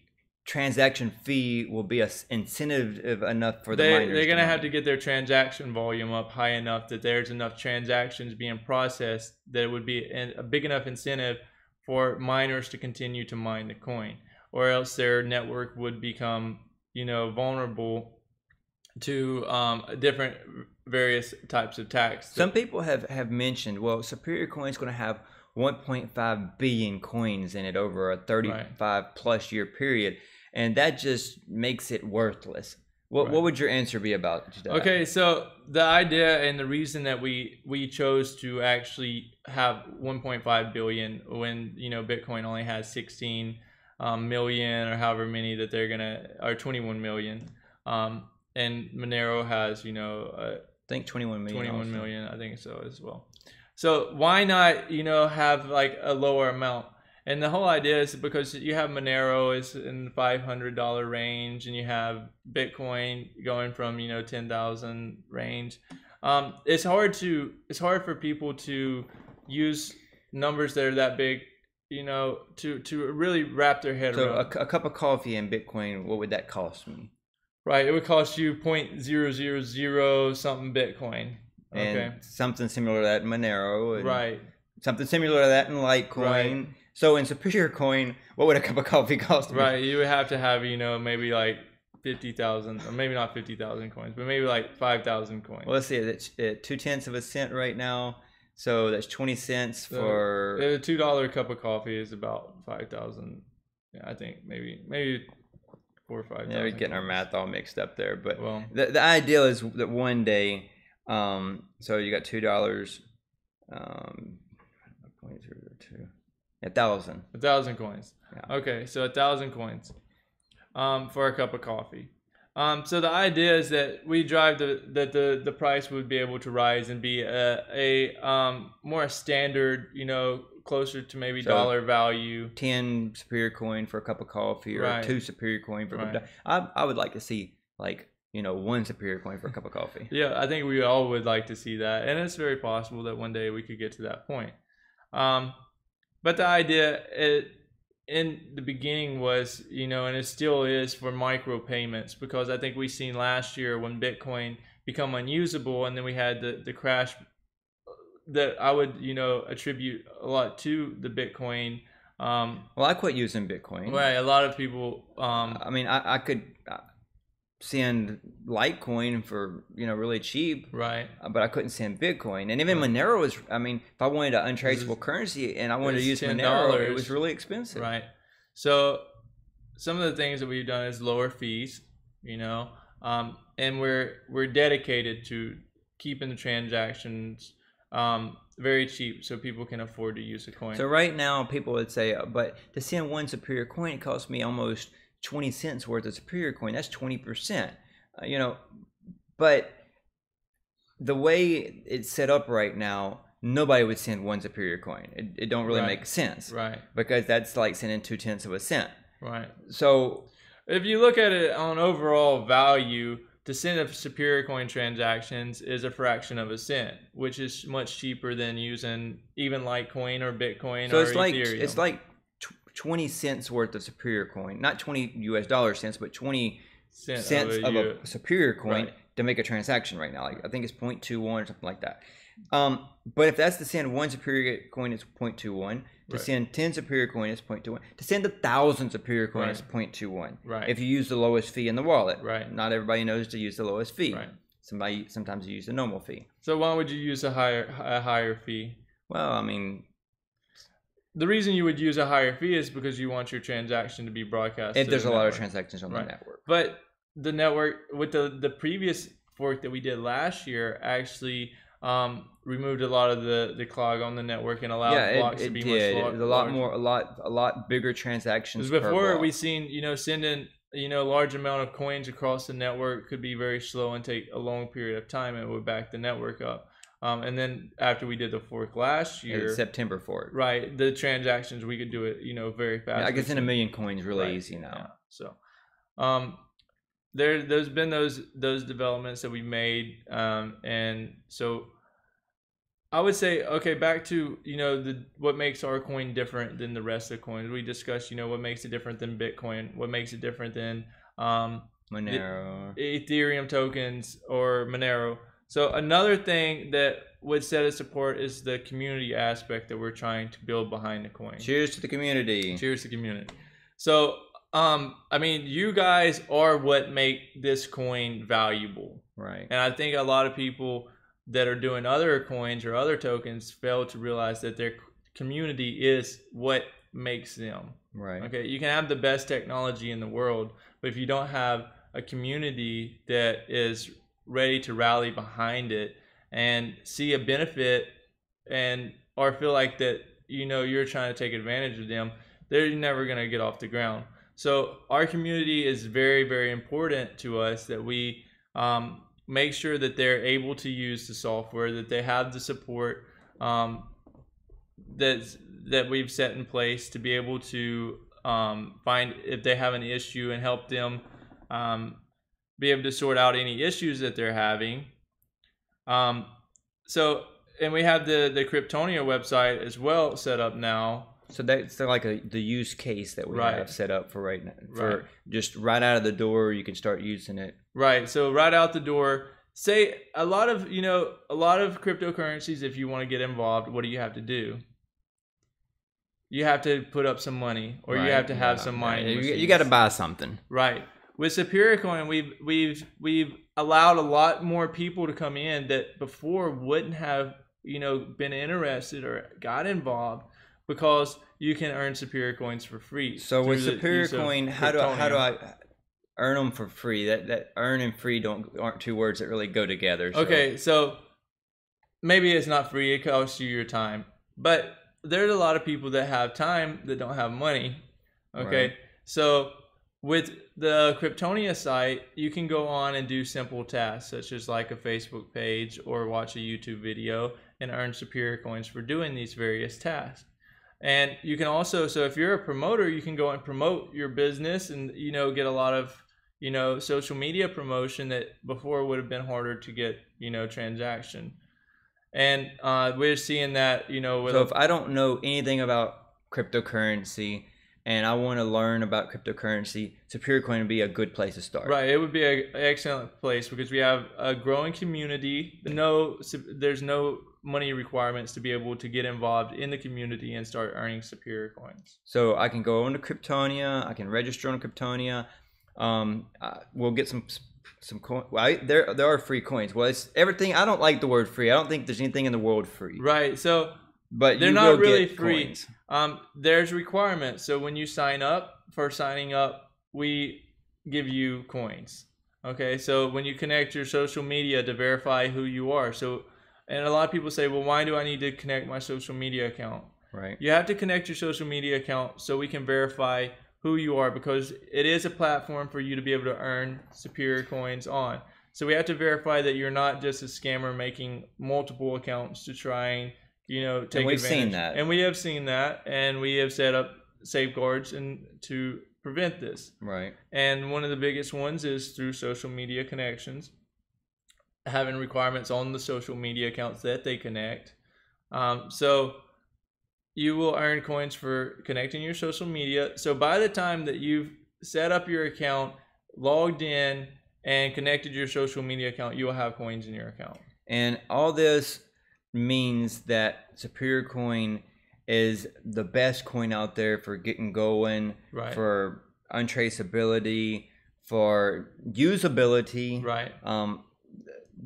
transaction fee will be an incentive enough for the miners. They're going to have to get their transaction volume up high enough that there's enough transactions being processed that it would be a big enough incentive for miners to continue to mine the coin, or else their network would become, vulnerable to different various types of attacks. Some people have mentioned, well, Superior Coin is going to have 1.5 billion coins in it over a 35 plus year period, and that just makes it worthless. What would your answer be about that? Okay, so the idea and the reason that we chose to actually have 1.5 billion when Bitcoin only has 16 million or however many that they're gonna, or 21 million, and Monero has I think 21 million. 21 million, I think so as well. So why not have like a lower amount? And the whole idea is because you have Monero is in the $500 range, and you have Bitcoin going from 10,000 range. It's hard for people to use numbers that are that big, to really wrap their head around. So a cup of coffee in Bitcoin, what would that cost me? Right, it would cost you 0.000 something Bitcoin. And okay. Something similar to that in Monero. And right. Something similar to that in Litecoin. Right. So in Superior Coin, what would a cup of coffee cost me? Right, you would have to have, maybe like 50,000, or maybe not 50,000 coins, but maybe like 5,000 coins. Well, let's see, it's 0.2 of a cent right now. So that's 20 cents for... A $2 cup of coffee is about 5,000. Yeah, I think maybe 4 or 5,000. Yeah, we're getting our math all mixed up there. But well, the ideal is that one day, so you got $2, 0.02, 1,000. 1,000 coins. Yeah. Okay, so 1,000 coins for a cup of coffee. So the idea is that we drive the price would be able to rise and be a more standard, closer to maybe So, dollar value. 10 superior coin for a cup of coffee, or Right. 2 superior coin for a cup Right. of I would like to see, like, 1 superior coin for a cup of coffee. Yeah, I think we all would like to see that, and it's very possible that one day we could get to that point. But the idea in the beginning was, and it still is, for micropayments, because I think we seen last year when Bitcoin become unusable, and then we had the crash that I would, attribute a lot to the Bitcoin. Well, I quit using Bitcoin. Right, a lot of people. I mean, I could send Litecoin for really cheap, Right. But I couldn't send Bitcoin. And even Monero was, I mean, if I wanted an untraceable currency and I wanted to use Monero, it was really expensive. Right. So some of the things that we've done is lower fees, and we're dedicated to keeping the transactions very cheap so people can afford to use a coin. So right now people would say, but to send 1 superior coin, it costs me almost 20 cents worth of superior coin. That's 20%. But the way it's set up right now, nobody would send 1 superior coin. It don't really make sense. Right. Because that's like sending 0.2 cents. Right. So if you look at it on overall value, to send a superior coin transactions is a fraction of a cent, which is much cheaper than using even Litecoin or Bitcoin or Ethereum. It's like 20 cents worth of superior coin, not 20 US dollar cents, but 20 cents of a superior coin to make a transaction right now. Like, I think it's 0.21 or something like that. But if that's to send 1 superior coin, it's 0.21. To send 10 superior coin, it's 0.21. To send 1,000 superior coin, it's 0.21. Right. If you use the lowest fee in the wallet. Right. Not everybody knows to use the lowest fee. Right. Sometimes you use the normal fee. So why would you use a higher fee? Well, I mean, the reason you would use a higher fee is because you want your transaction to be broadcast. If there's a lot of transactions on the network. But the network, with the previous fork that we did last year, actually removed a lot of the clog on the network and allowed blocks to be much larger. A lot bigger transactions. Before we seen, sending large amount of coins across the network could be very slow and take a long period of time, and it would back the network up. And then after we did the fork last year, September fork, right, the transactions we could do it, very fast. Yeah, I can send 1 million coins really easy now. Yeah. So, there's been those developments that we made, and so I would say, okay, back to what makes our coin different than the rest of the coins. We discussed what makes it different than Bitcoin, what makes it different than Monero, Ethereum tokens, or Monero. So another thing that would set us apart is the community aspect that we're trying to build behind the coin. Cheers to the community. Cheers to the community. So, I mean, you guys are what make this coin valuable. Right. And I think a lot of people that are doing other coins or other tokens fail to realize that their community is what makes them. Right. Okay. You can have the best technology in the world, but if you don't have a community that is ready to rally behind it and see a benefit or feel like that you're trying to take advantage of them, they're never going to get off the ground. So our community is very, very important to us, that we make sure that they're able to use the software, that they have the support that we've set in place to be able to find if they have an issue and help them be able to sort out any issues that they're having. So, and we have the Kryptonia website as well set up now. So that's like the use case that we have set up for right now. Just right out of the door, you can start using it. Right. So right out the door, say a lot of cryptocurrencies, if you want to get involved, what do you have to do? You have to put up some money, or you have to have some mining. You got to buy something. Right. With Superior Coin, we've allowed a lot more people to come in that before wouldn't have been interested or got involved, because you can earn Superior Coins for free. So with Superior Coin, how do I earn them for free? That earn and free aren't two words that really go together. So. Okay, so maybe it's not free; it costs you your time. But there's a lot of people that have time that don't have money. Okay, so with the Kryptonia site, you can go on and do simple tasks such as like a Facebook page or watch a YouTube video and earn superior coins for doing these various tasks. And you can also, so if you're a promoter, you can go and promote your business and, you know, get a lot of, you know, social media promotion that before would have been harder to get, you know, transaction. And we're seeing that, you know, with so if I don't know anything about cryptocurrency and I want to learn about cryptocurrency, Superior Coin would be a good place to start. Right, it would be an excellent place because we have a growing community. There's no money requirements to be able to get involved in the community and start earning superior coins. So I can go on to Kryptonia. I can register on Kryptonia. We'll get some coin. Well, there are free coins. Well, it's everything. I don't like the word free. I don't think there's anything in the world free. Right. So, but they're not really free. There's requirements. So when you sign up, for signing up, we give you coins. Okay. So when you connect your social media to verify who you are. So, and a lot of people say, well, why do I need to connect my social media account? Right. You have to connect your social media account so we can verify who you are, because it is a platform for you to be able to earn superior coins on. So we have to verify that you're not just a scammer making multiple accounts to try and, you know, take advantage. And we've seen that. And we have seen that, and we have set up safeguards and to prevent this. Right. And one of the biggest ones is through social media connections, having requirements on the social media accounts that they connect. So you will earn coins for connecting your social media. So by the time that you've set up your account, logged in, and connected your social media account, you will have coins in your account. And all this means that Superior Coin is the best coin out there for getting going, right, for untraceability, for usability, right,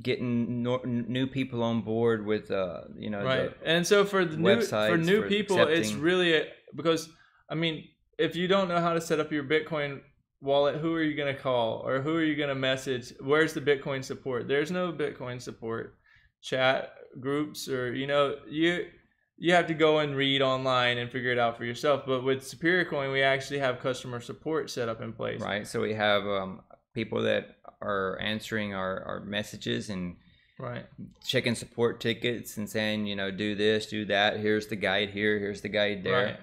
getting new people on board with you know, right. And so for the new people, it's really because I mean, if you don't know how to set up your Bitcoin wallet, who are you going to call, or who are you going to message? Where's the Bitcoin support? There's no Bitcoin support chat groups, or, you know, you have to go and read online and figure it out for yourself. But with Superior Coin, we actually have customer support set up in place. Right. So we have people that are answering our messages and right, checking support tickets and saying, you know, do this, do that. Here's the guide here. Here's the guide there. Right.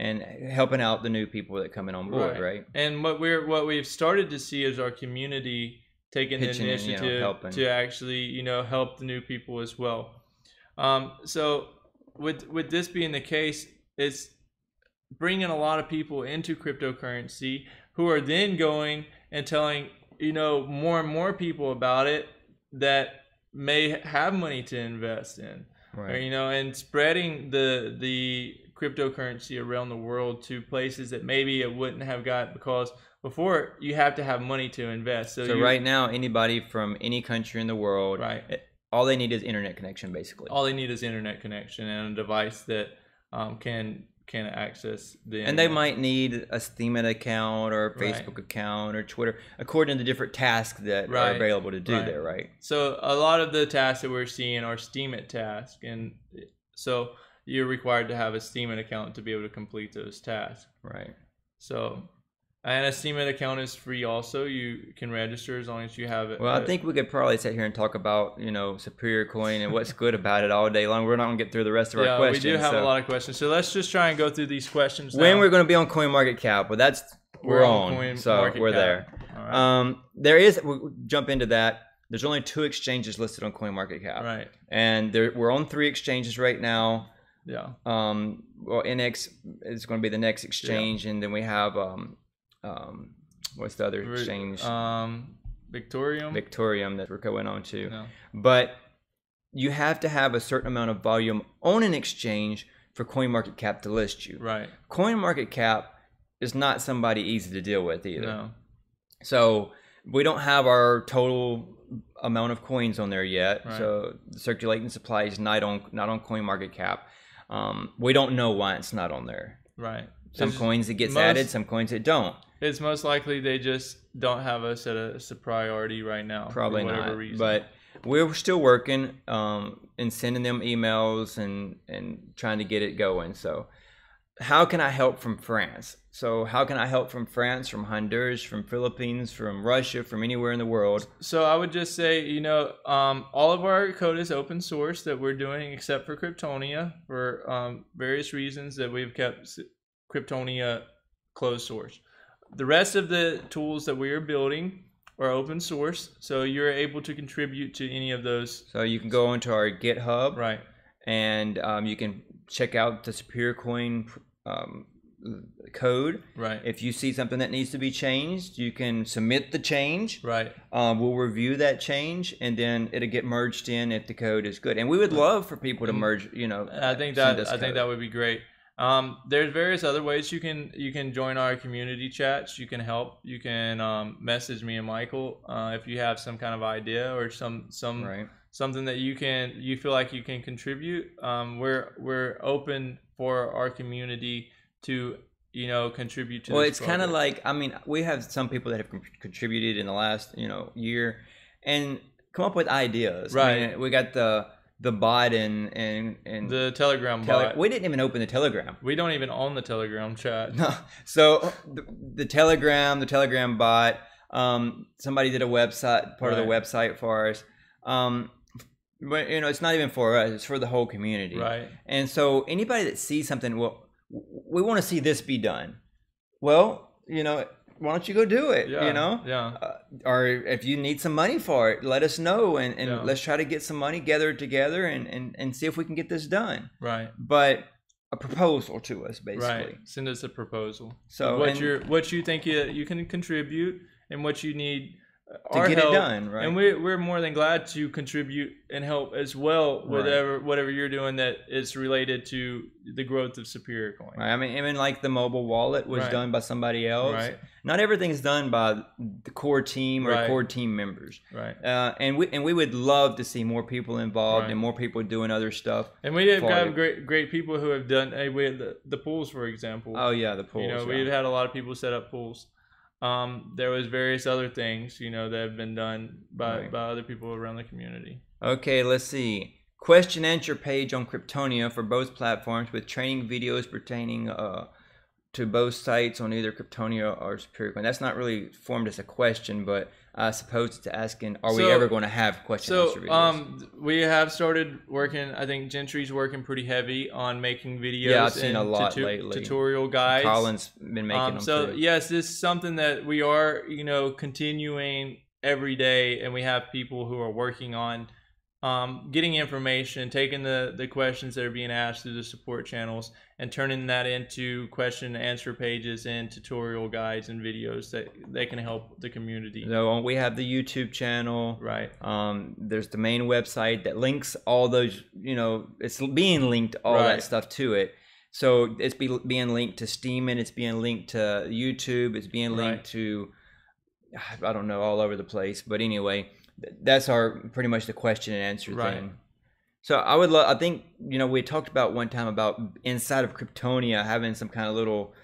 And helping out the new people that come in on board, right? And what we've started to see is our community taking the initiative, you know, to actually, you know, help the new people as well. So with this being the case, it's bringing a lot of people into cryptocurrency who are then going and telling, you know, more and more people about it that may have money to invest in, right? Or, you know, and spreading the cryptocurrency around the world to places that maybe it wouldn't have got, because before you have to have money to invest. So right now, anybody from any country in the world, right, all they need is internet connection, basically. All they need is internet connection and a device that can access the internet. And they might need a Steam account or a Facebook account or Twitter, according to the different tasks that are available to do there, right? So a lot of the tasks that we're seeing are Steemit tasks, and so you're required to have a Steemit account to be able to complete those tasks. Right. So, and a Steemit account is free also. You can register as long as you have it. Well, I think we could probably sit here and talk about, you know, Superior Coin and what's good about it all day long. We're not going to get through the rest of our questions. Yeah, we do have a lot of questions. So let's just try and go through these questions now. When we're going to be on CoinMarketCap? Well, that's we're on. So we're there. All right. We'll jump into that. There's only 2 exchanges listed on CoinMarketCap. Right. And we're on 3 exchanges right now. Yeah. Well, NX is going to be the next exchange, and then we have what's the other exchange? Victorium that we're going on to. No. But you have to have a certain amount of volume on an exchange for CoinMarketCap to list you. Right. CoinMarketCap is not somebody easy to deal with either. No. So we don't have our total amount of coins on there yet. Right. So the circulating supply is not on CoinMarketCap. We don't know why it's not on there. Right. Some coins it gets added, some coins it don't. It's most likely they just don't have us as a priority right now. Probably for whatever not. Reason. But we're still working and sending them emails and trying to get it going. So how can I help from France? So how can I help from France, from Honduras, from Philippines, from Russia, from anywhere in the world? So I would just say, all of our code is open source that we're doing, except for Kryptonia, for various reasons that we've kept Kryptonia closed source. The rest of the tools that we are building are open source, so you're able to contribute to any of those. So you can go into our GitHub, Right, and you can check out the Superior Coin code. right, If you see something that needs to be changed, you can submit the change. right. We'll review that change, and then it'll get merged in if the code is good. And we would love for people to merge. I think that would be great. There's various other ways you can join our community chats. You can help. You can message me and Michael if you have some kind of idea or something that you feel like you can contribute. We're open for our community to contribute to. Well, this it's kind of project. like, we have some people that have contributed in the last year, and come up with ideas. Right. We got the bot and The Telegram bot. We didn't even open the Telegram. We don't even own the Telegram chat. No. So the Telegram bot. Somebody did a website, part of the website for us. But it's not even for us; it's for the whole community. Right. And so anybody that sees something, well, we want to see this be done. Well, why don't you go do it? Yeah. Yeah. Or if you need some money for it, let us know, and let's try to get some money gathered together and see if we can get this done. Right. But a proposal to us, basically. Right. Send us a proposal. So what you think you can contribute and what you need to get it done, right? And we're more than glad to contribute and help as well, whatever you're doing that is related to the growth of Superior Coin. Right. I mean, even like the mobile wallet was done by somebody else. Right. Not everything's done by the core team or core team members. Right. And we would love to see more people involved and more people doing other stuff. And we have got great people who have done. We had the pools, for example. Oh yeah, the pools. We've had a lot of people set up pools. There was various other things, that have been done by other people around the community. Okay, let's see. Question answer page on Kryptonia for both platforms with training videos pertaining to both sites on either Kryptonia or Superior Coin. That's not really formed as a question, but I suppose it's asking, are we ever going to have question answer videos? We have started working. I think Gentry's working pretty heavy on making videos. Yeah, I've seen a lot lately. Tutorial guides. Colin's been making them so too. yes, this is something that we are, continuing every day, and we have people who are working on getting information, taking the questions that are being asked through the support channels and turning that into question and answer pages and tutorial guides and videos that can help the community. So we have the YouTube channel. Right. There's the main website that links all those, it's being linked, all that stuff to it. So it's being linked to Steam, and it's being linked to YouTube. It's being linked to, I don't know, all over the place. But anyway, that's our pretty much the question and answer thing. So I think, we talked about one time about inside of Kryptonia having some kind of little,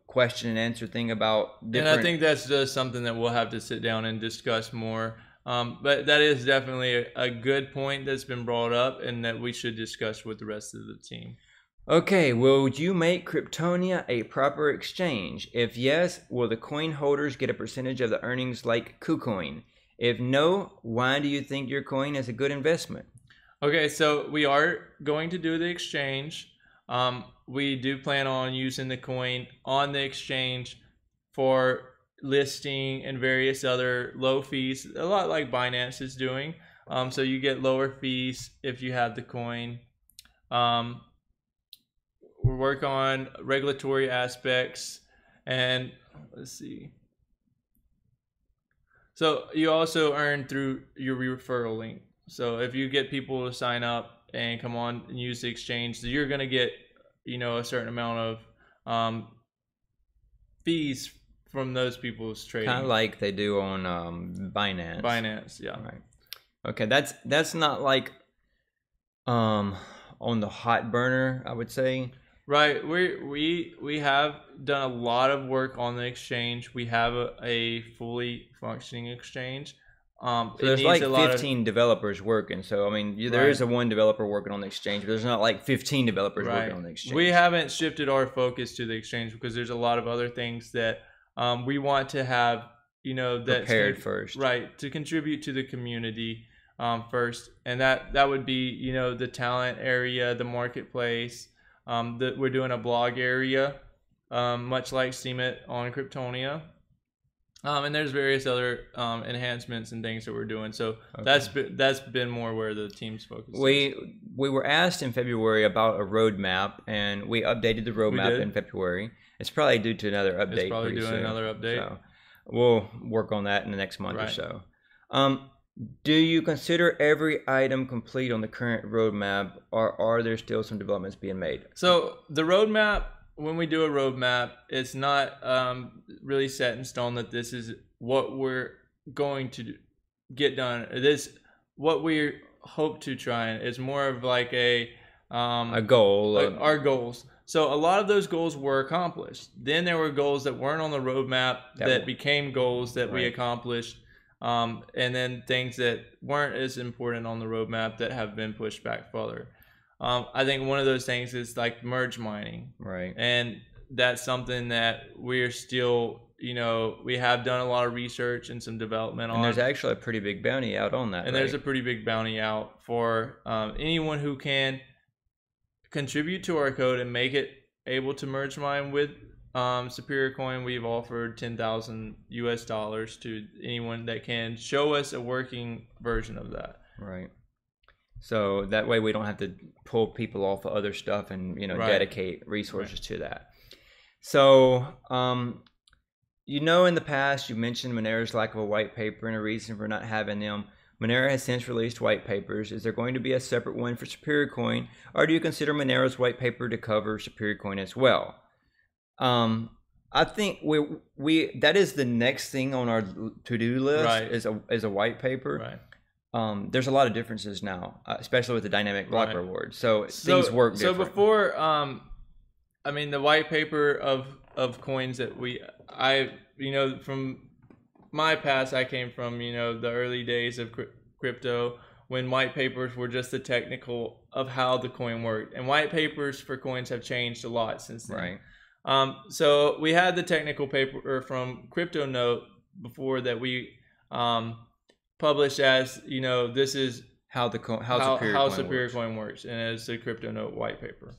question and answer thing about different. And I think that's just something that we'll have to sit down and discuss more. But that is definitely a good point that's been brought up and that we should discuss with the rest of the team. Okay, will you make Kryptonia a proper exchange? If yes, will the coin holders get a percentage of the earnings like KuCoin? If no, why do you think your coin is a good investment? Okay, so we are going to do the exchange. We do plan on using the coin on the exchange for listing and various other low fees, a lot like Binance is doing. So you get lower fees if you have the coin. We work on regulatory aspects, and let's see. So you also earn through your referral link. So if you get people to sign up and come on and use the exchange, so you're going to get, a certain amount of fees from those people's trading. Kind of like they do on Binance. Binance, yeah. Right. Okay, that's not like on the hot burner, I would say. Right. We have done a lot of work on the exchange. We have a fully functioning exchange. So there's like 15 developers working. So I mean, there is a one developer working on the exchange, but there's not like 15 developers working on the exchange. We haven't shifted our focus to the exchange because there's a lot of other things that we want to have, that prepared first, right, to contribute to the community first, and that would be, the talent area, the marketplace. That we're doing a blog area, much like Steemit on Kryptonia. And there's various other enhancements and things that we're doing. So that's been more where the team's focused. We were asked in February about a roadmap, and we updated the roadmap in February. It's probably due to another update. It's probably doing another update. So we'll work on that in the next month or so. Do you consider every item complete on the current roadmap, or are there still some developments being made? So the roadmap, when we do a roadmap, it's not really set in stone that this is what we're going to get done. What we hope to try, and it's more of like a goal. Our goals. So a lot of those goals were accomplished. Then there were goals that weren't on the roadmap that became goals that we accomplished. And then things that weren't as important on the roadmap that have been pushed back further. I think one of those things is like merge mining. Right. And that's something that we're still, we have done a lot of research and some development on. And there's actually a pretty big bounty out on that. And there's a pretty big bounty out for anyone who can contribute to our code and make it able to merge mine with Superior Coin. We've offered $10,000 to anyone that can show us a working version of that. Right. So that way we don't have to pull people off of other stuff and dedicate resources to that. So in the past you mentioned Monera's lack of a white paper and a reason for not having them. Monera has since released white papers. Is there going to be a separate one for Superior Coin, or do you consider Monera's white paper to cover Superior Coin as well? I think we that is the next thing on our to-do list is a white paper. Right. There's a lot of differences now, especially with the dynamic block reward. So things work different. So before, the white paper of coins that from my past, I came from, the early days of crypto when white papers were just the technical of how the coin worked. And white papers for coins have changed a lot since then. Right. So we had the technical paper from Kryptonote before that we published as, this is how Superior Coin works, and as the Kryptonote white paper.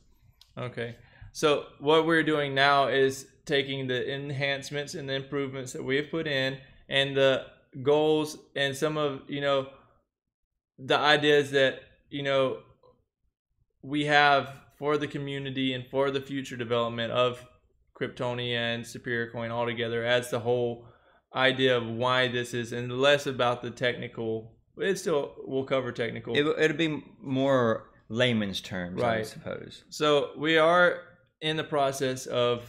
Okay. So what we're doing now is taking the enhancements and the improvements that we have put in and the goals and some of, the ideas that, we have for the community and for the future development of Kryptonia and Superior Coin all together as the whole idea of why this is, and less about the technical. It still will cover technical. It'll be more layman's terms, I suppose. So we are in the process of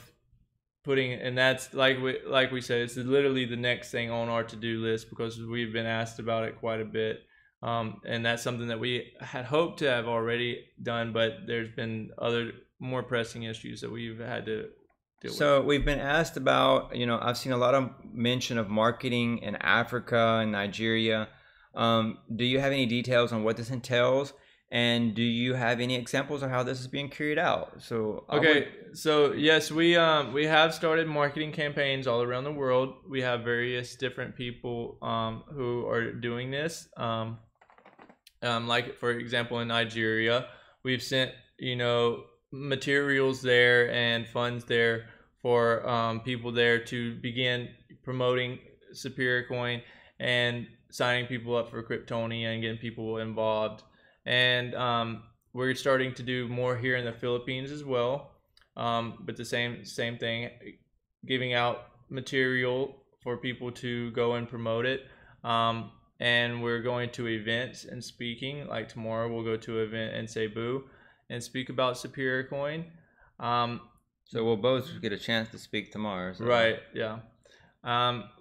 putting, and that's like we said, it's literally the next thing on our to-do list because we've been asked about it quite a bit. And that's something that we had hoped to have already done, but there's been other more pressing issues that we've had to deal with. So we've been asked about, I've seen a lot of mention of marketing in Africa and Nigeria. Do you have any details on what this entails? And do you have any examples of how this is being carried out? So so yes, we have started marketing campaigns all around the world. We have various different people who are doing this. Like for example, in Nigeria, we've sent materials there and funds there for people there to begin promoting Superior Coin and signing people up for Kryptonia and getting people involved. And we're starting to do more here in the Philippines as well. But the same thing, giving out material for people to go and promote it. And we're going to events and speaking. Like tomorrow, we'll go to an event in Cebu and speak about Superior Coin. So we'll both get a chance to speak tomorrow. So. Right. Yeah.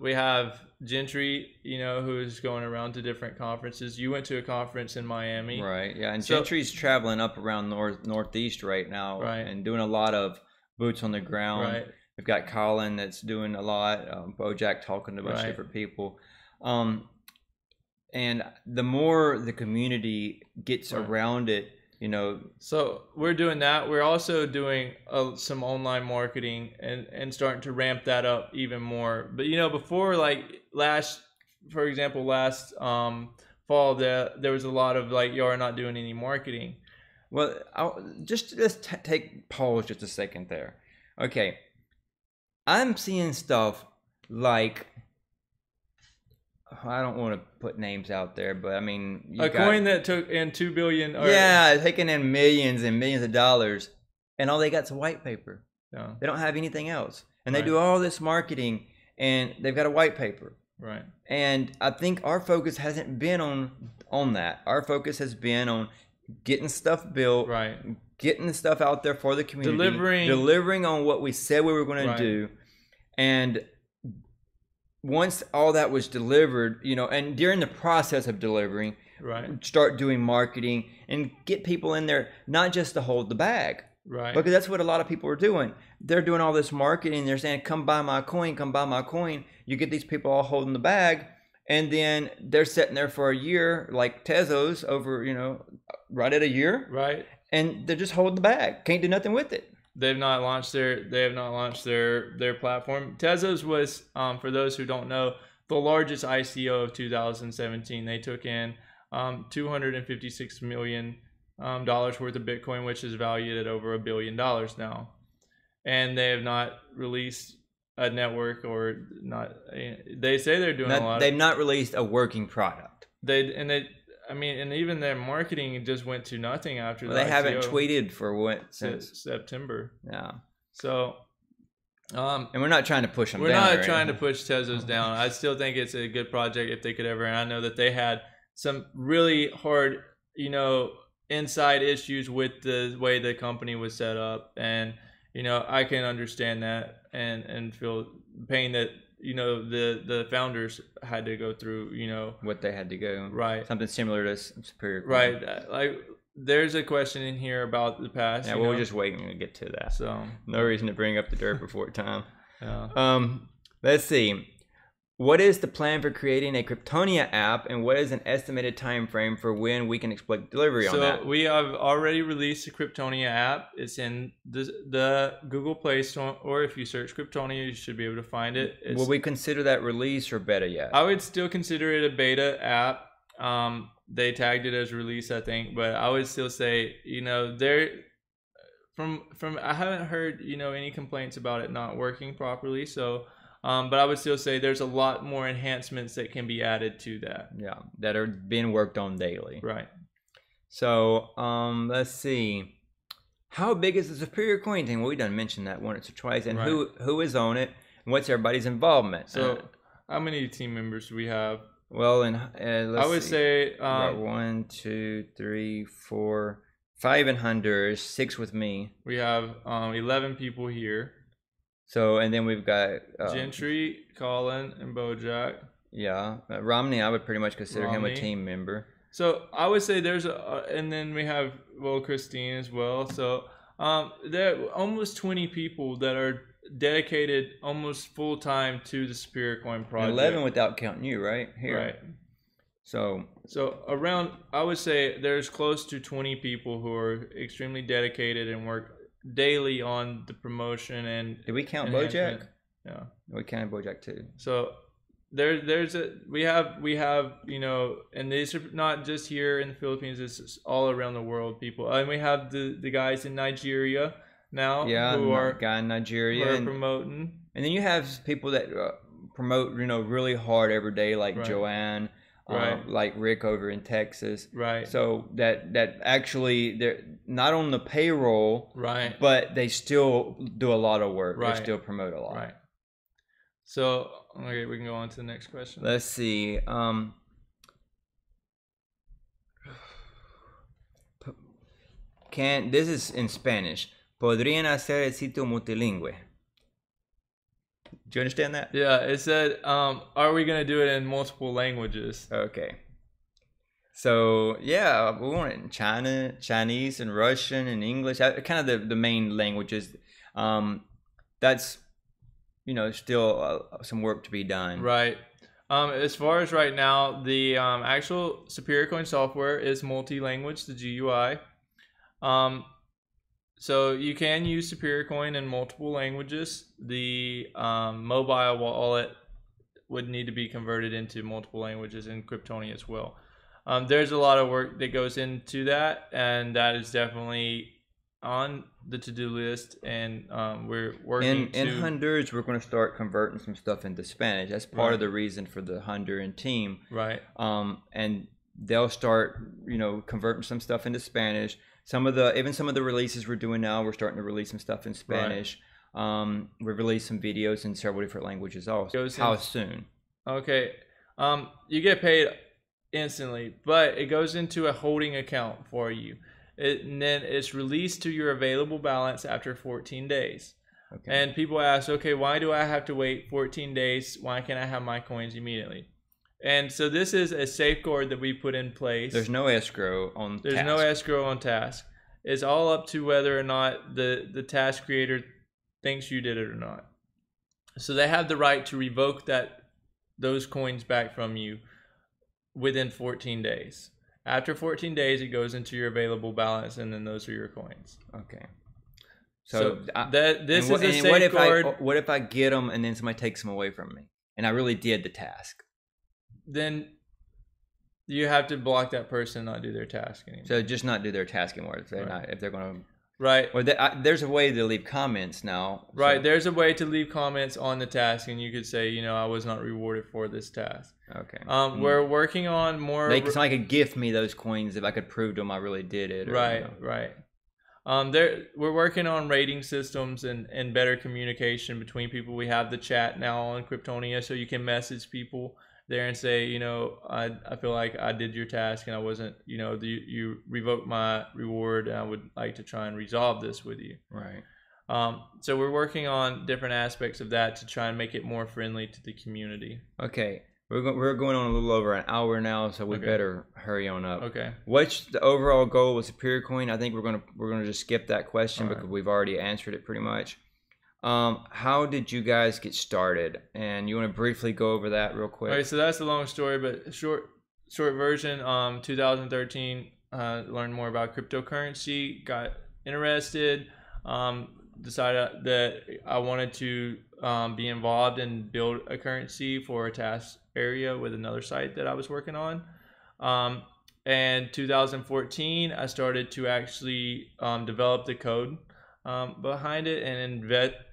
We have Gentry, who's going around to different conferences. You went to a conference in Miami. Right, yeah. And Gentry's traveling up around northeast right now and doing a lot of boots on the ground. Right. We've got Colin that's doing a lot. Bojack talking to a bunch of different people. and the more the community gets around it, you know. So we're doing that. We're also doing some online marketing and starting to ramp that up even more. But you know, before, like for example, last fall, there was a lot of like, y'all are not doing any marketing. Well, let's pause just a second there. Okay, I'm seeing stuff like, I don't want to put names out there, but I mean, coin that took in 2 billion. Taking in millions and millions of dollars, and all they got's a white paper. Yeah. They don't have anything else, and they do all this marketing, and they've got a white paper. Right. And I think our focus hasn't been on that. Our focus has been on getting stuff built, right, getting the stuff out there for the community, delivering on what we said we were going to do, and once all that was delivered, you know, and during the process of delivering, start doing marketing and get people in there, not just to hold the bag, because that's what a lot of people are doing. They're doing all this marketing. They're saying, "Come buy my coin, come buy my coin." You get these people all holding the bag, and then they're sitting there for a year, like Tezos, over, you know, right at a year, and they're just holding the bag, can't do nothing with it. They have not launched their platform. Tezos was, for those who don't know, the largest ICO of 2017. They took in $256 million worth of Bitcoin, which is valued at over $1 billion now. And they have not released a network, or not. They say they're doing a lot. They've not released a working product. And even their marketing just went to nothing after that. They haven't tweeted for since September. Yeah. So, and we're not trying to push them down. We're not trying to push Tezos down. I still think it's a good project if they could ever. And I know that they had some really hard, you know, inside issues with the way the company was set up, and you know, I can understand that and feel pain that, you know, the founders had to go through, you know, what they had to go. Right. Something similar to Superior Coin. Right. Like, there's a question in here about the past. Yeah, we're just waiting to get to that. So no reason to bring up the dirt before time. Yeah. Let's see. What is the plan for creating a Kryptonia app, and what is an estimated time frame for when we can expect delivery on that? So we have already released a Kryptonia app. It's in the Google Play Store, or if you search Kryptonia, you should be able to find it. Will we consider that release or beta yet? I would still consider it a beta app. They tagged it as release, I think, but I would still say, you know, from I haven't heard, you know, any complaints about it not working properly. So. But I would still say there's a lot more enhancements that can be added to that. Yeah, that are being worked on daily. Right. So, let's see. How big is the Superior Coin thing? Well, we done mentioned that once or twice. And who is on it? And what's everybody's involvement? So, how many team members do we have? Well, and I would say 1, 2, 3, 4, 5 in Honduras, 6 with me. We have 11 people here. So, and then we've got Gentry, Colin, and Bojack. Yeah, Romney, I would pretty much consider him a team member. So I would say there's and then we have Christine as well. So there are almost 20 people that are dedicated almost full time to the Superior Coin project. 11 without counting you, right? Here. Right. So around, I would say there's close to 20 people who are extremely dedicated and work daily on the promotion. And did we count Bojack? Yeah, we counted Bojack too. So we have, you know, and these are not just here in the Philippines, it's all around the world, people. And we have the guys in Nigeria now, who are guy in Nigeria and promoting. And then you have people that promote, you know, really hard every day, like Joanne, like Rick over in Texas. Right. So that actually, they're not on the payroll, but they still do a lot of work. They still promote a lot. Right. So, okay, we can go on to the next question. Let's see. This is in Spanish. ¿Podrían hacer el sitio multilingüe? Do you understand that? Yeah, it said, are we going to do it in multiple languages? Okay. So, yeah, we want it in Chinese and Russian and English, kind of the main languages. That's, you know, still some work to be done. Right. As far as right now, the actual Superior Coin software is multi-language, the GUI. So you can use Superior Coin in multiple languages. The mobile wallet would need to be converted into multiple languages in Kryptonia as well. There's a lot of work that goes into that, and that is definitely on the to-do list, and we're working in Honduras. We're going to start converting some stuff into Spanish. That's part of the reason for the Honduran team, right? And they'll start, converting some stuff into Spanish. Some of the releases we're doing now, we're starting to release some stuff in Spanish. We've released some videos in several different languages also. How soon? Okay, you get paid instantly, but it goes into a holding account for you. And then it's released to your available balance after 14 days. Okay. And people ask, okay, why do I have to wait 14 days? Why can't I have my coins immediately? And so this is a safeguard that we put in place. There's no escrow on There's no escrow on task. It's all up to whether or not the task creator thinks you did it or not. So they have the right to revoke those coins back from you within 14 days. After 14 days, it goes into your available balance, and then those are your coins. Okay. So this is a safeguard. What if I get them and then somebody takes them away from me, and I really did the task? Then you have to block that person, not do their task anymore. So just not do their task anymore if they're going to. Right. Well, there's a way to leave comments now. Right. There's a way to leave comments on the task, and you could say, I was not rewarded for this task. Okay. We're working on more. Somebody could gift me those coins if I could prove to them I really did it. Right. We're working on rating systems and better communication between people. We have the chat now on Kryptonia, so you can message people there and say, I feel like I did your task and I wasn't, you revoked my reward, and I would like to try and resolve this with you. Right. So we're working on different aspects of that to try and make it more friendly to the community. Okay. We're going on a little over an hour now, so we better hurry on up. Okay. What's the overall goal with Superior Coin? I think we're gonna just skip that question because we've already answered it pretty much. How did you guys get started? And you want to briefly go over that real quick? All right, so that's a long story, but short version. 2013, learned more about cryptocurrency, got interested, decided that I wanted to be involved and build a currency for a task area with another site that I was working on. And 2014, I started to actually develop the code behind it and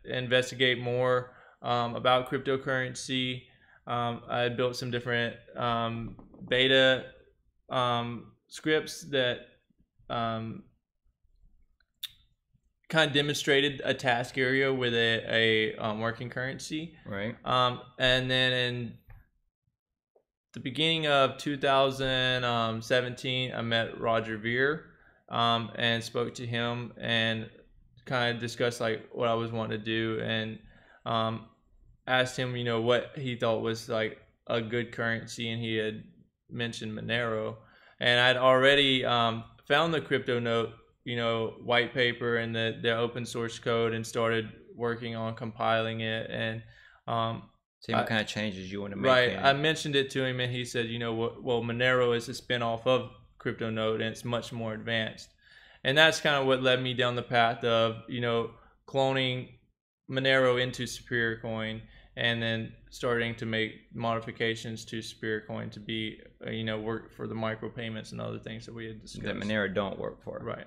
investigate more about cryptocurrency. I had built some different beta scripts that kind of demonstrated a task area with a working currency. Right. And then in the beginning of 2017, I met Roger Veer and spoke to him and kind of discussed like what I was wanting to do, and asked him, what he thought was like a good currency, and he had mentioned Monero, and I'd already found the Cryptonote, white paper and the open source code, and started working on compiling it, and see what kind of changes you want to make. Right. I mentioned it to him, and he said, well, Monero is a spinoff of Cryptonote, and it's much more advanced. And that's kind of what led me down the path of, cloning Monero into Superior Coin, and then starting to make modifications to Superior Coin to be, work for the micropayments and other things that we had discussed. That Monero don't work for. Right.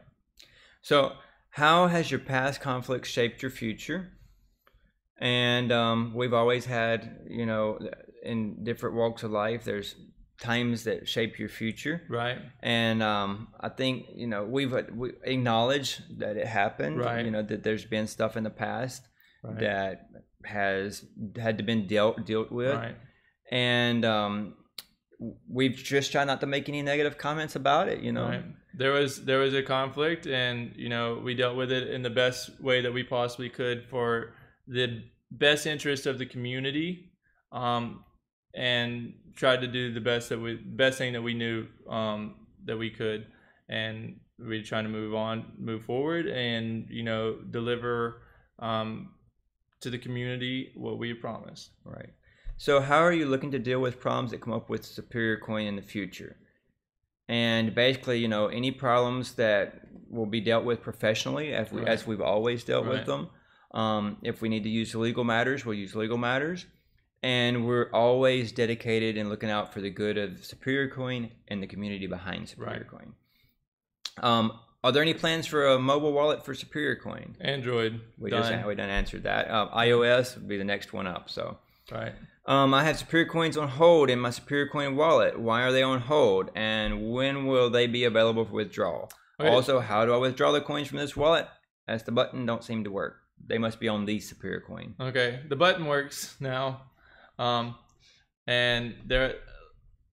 So how has your past conflicts shaped your future? And we've always had, in different walks of life, there's times that shape your future. Right. And I think, we acknowledge that it happened. Right. That there's been stuff in the past that has had to been dealt with. Right. And we've just tried not to make any negative comments about it, Right. There was a conflict, and we dealt with it in the best way that we possibly could for the best interest of the community, and tried to do the best thing that we knew that we could, and we're trying to move forward, and deliver to the community what we promised. Right. So how are you looking to deal with problems that come up with Superior Coin in the future? And basically, you know, any problems that will be dealt with professionally, as we've always dealt with them. If we need to use legal matters, we'll use legal matters. And we're always dedicated and looking out for the good of Superior Coin and the community behind Superior Coin. Are there any plans for a mobile wallet for Superior Coin? Android. We done answered that. iOS would be the next one up. So right. I have Superior Coins on hold in my Superior Coin wallet. Why are they on hold? And when will they be available for withdrawal? Okay. Also, how do I withdraw the coins from this wallet? As the button don't seem to work. They must be on the Superior Coin. Okay, the button works now, and they're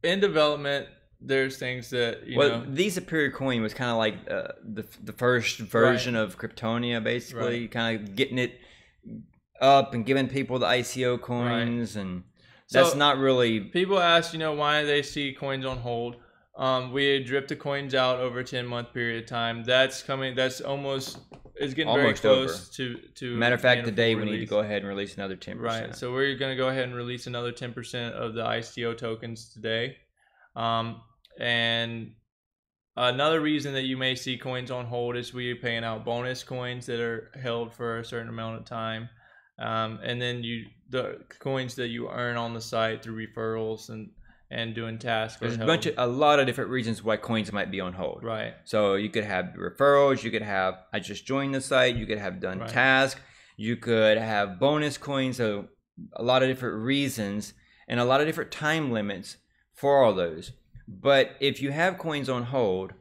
in development. There's things that you know. The Superior Coin was kind of like the first version of Kryptonia, basically, kind of getting it up and giving people the ICO coins, and that's not really. People ask, you know, why they see coins on hold. We drip the coins out over a 10-month period of time. That's coming. That's almost. It's getting almost very close over. to Matter of fact, today we need to go ahead and release another 10%. Right. So we're going to go ahead and release another 10% of the ICO tokens today. And another reason that you may see coins on hold is we're paying out bonus coins that are held for a certain amount of time. And then the coins that you earn on the site through referrals and doing tasks. There's a lot of different reasons why coins might be on hold. Right. So you could have referrals, you could have I just joined the site, you could have done tasks, you could have bonus coins. So a lot of different reasons and a lot of different time limits for all those. But if you have coins on hold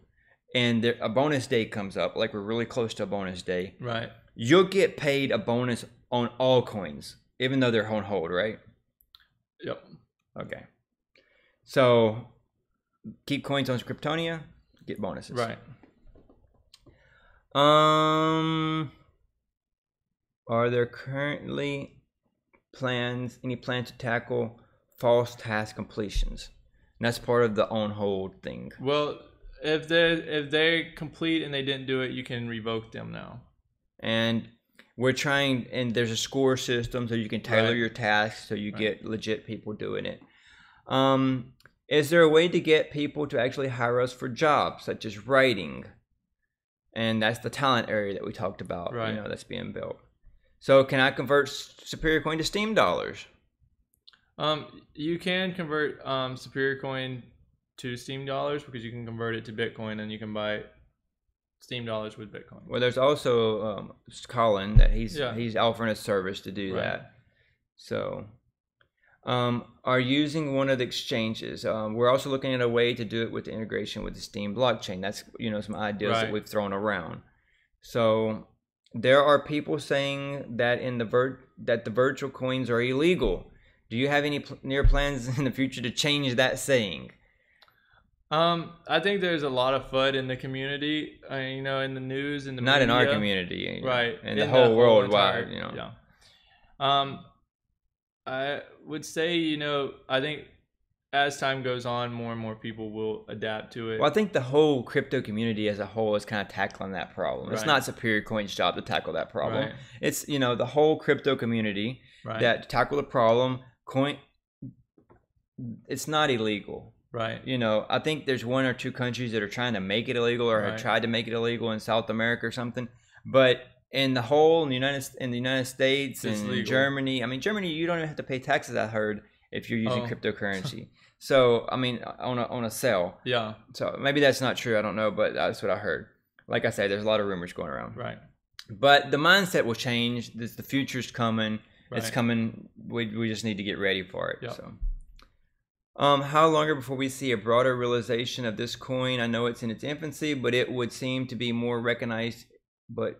and a bonus day comes up, like we're really close to a bonus day, right? You'll get paid a bonus on all coins, even though they're on hold, right? Yep. Okay. So keep coins on Kryptonia, get bonuses. Right. Are there currently any plans to tackle false task completions? And that's part of the on hold thing. Well, if they complete and they didn't do it, you can revoke them now. And we're trying, and there's a score system so you can tailor your tasks so you get legit people doing it. Is there a way to get people to actually hire us for jobs such as writing? And that's the talent area that we talked about, you know, that's being built. So can I convert Superior Coin to Steam dollars? You can convert Superior Coin to Steam dollars because you can convert it to Bitcoin and you can buy Steam dollars with Bitcoin. Well, there's also Colin that he's offering a service to do that. So are using one of the exchanges. We're also looking at a way to do it with the integration with the Steam blockchain. That's, you know, some ideas that we've thrown around. So there are people saying that that the virtual coins are illegal. Do you have any near plans in the future to change that saying? I think there's a lot of FUD in the community, you know, in the news, in the not media. In our community, you know, in the whole worldwide, you know. Yeah. I would say, you know, I think as time goes on, more and more people will adapt to it. Well, I think the whole crypto community as a whole is kind of tackling that problem. It's not Superior Coin's job to tackle that problem. It's, you know, the whole crypto community that tackle the problem. It's not illegal. Right. You know, I think there's one or two countries that are trying to make it illegal or have tried to make it illegal in South America or something. But in the whole, in the United States and legal. Germany, I mean, Germany, you don't even have to pay taxes, I heard, if you're using cryptocurrency. So, I mean, on a sale. Yeah. So maybe that's not true. I don't know, but that's what I heard. Like I say, there's a lot of rumors going around. Right. But the mindset will change. The future's coming. It's coming. We just need to get ready for it. Yep. So. How longer before we see a broader realization of this coin? I know it's in its infancy, but it would seem to be more recognized. By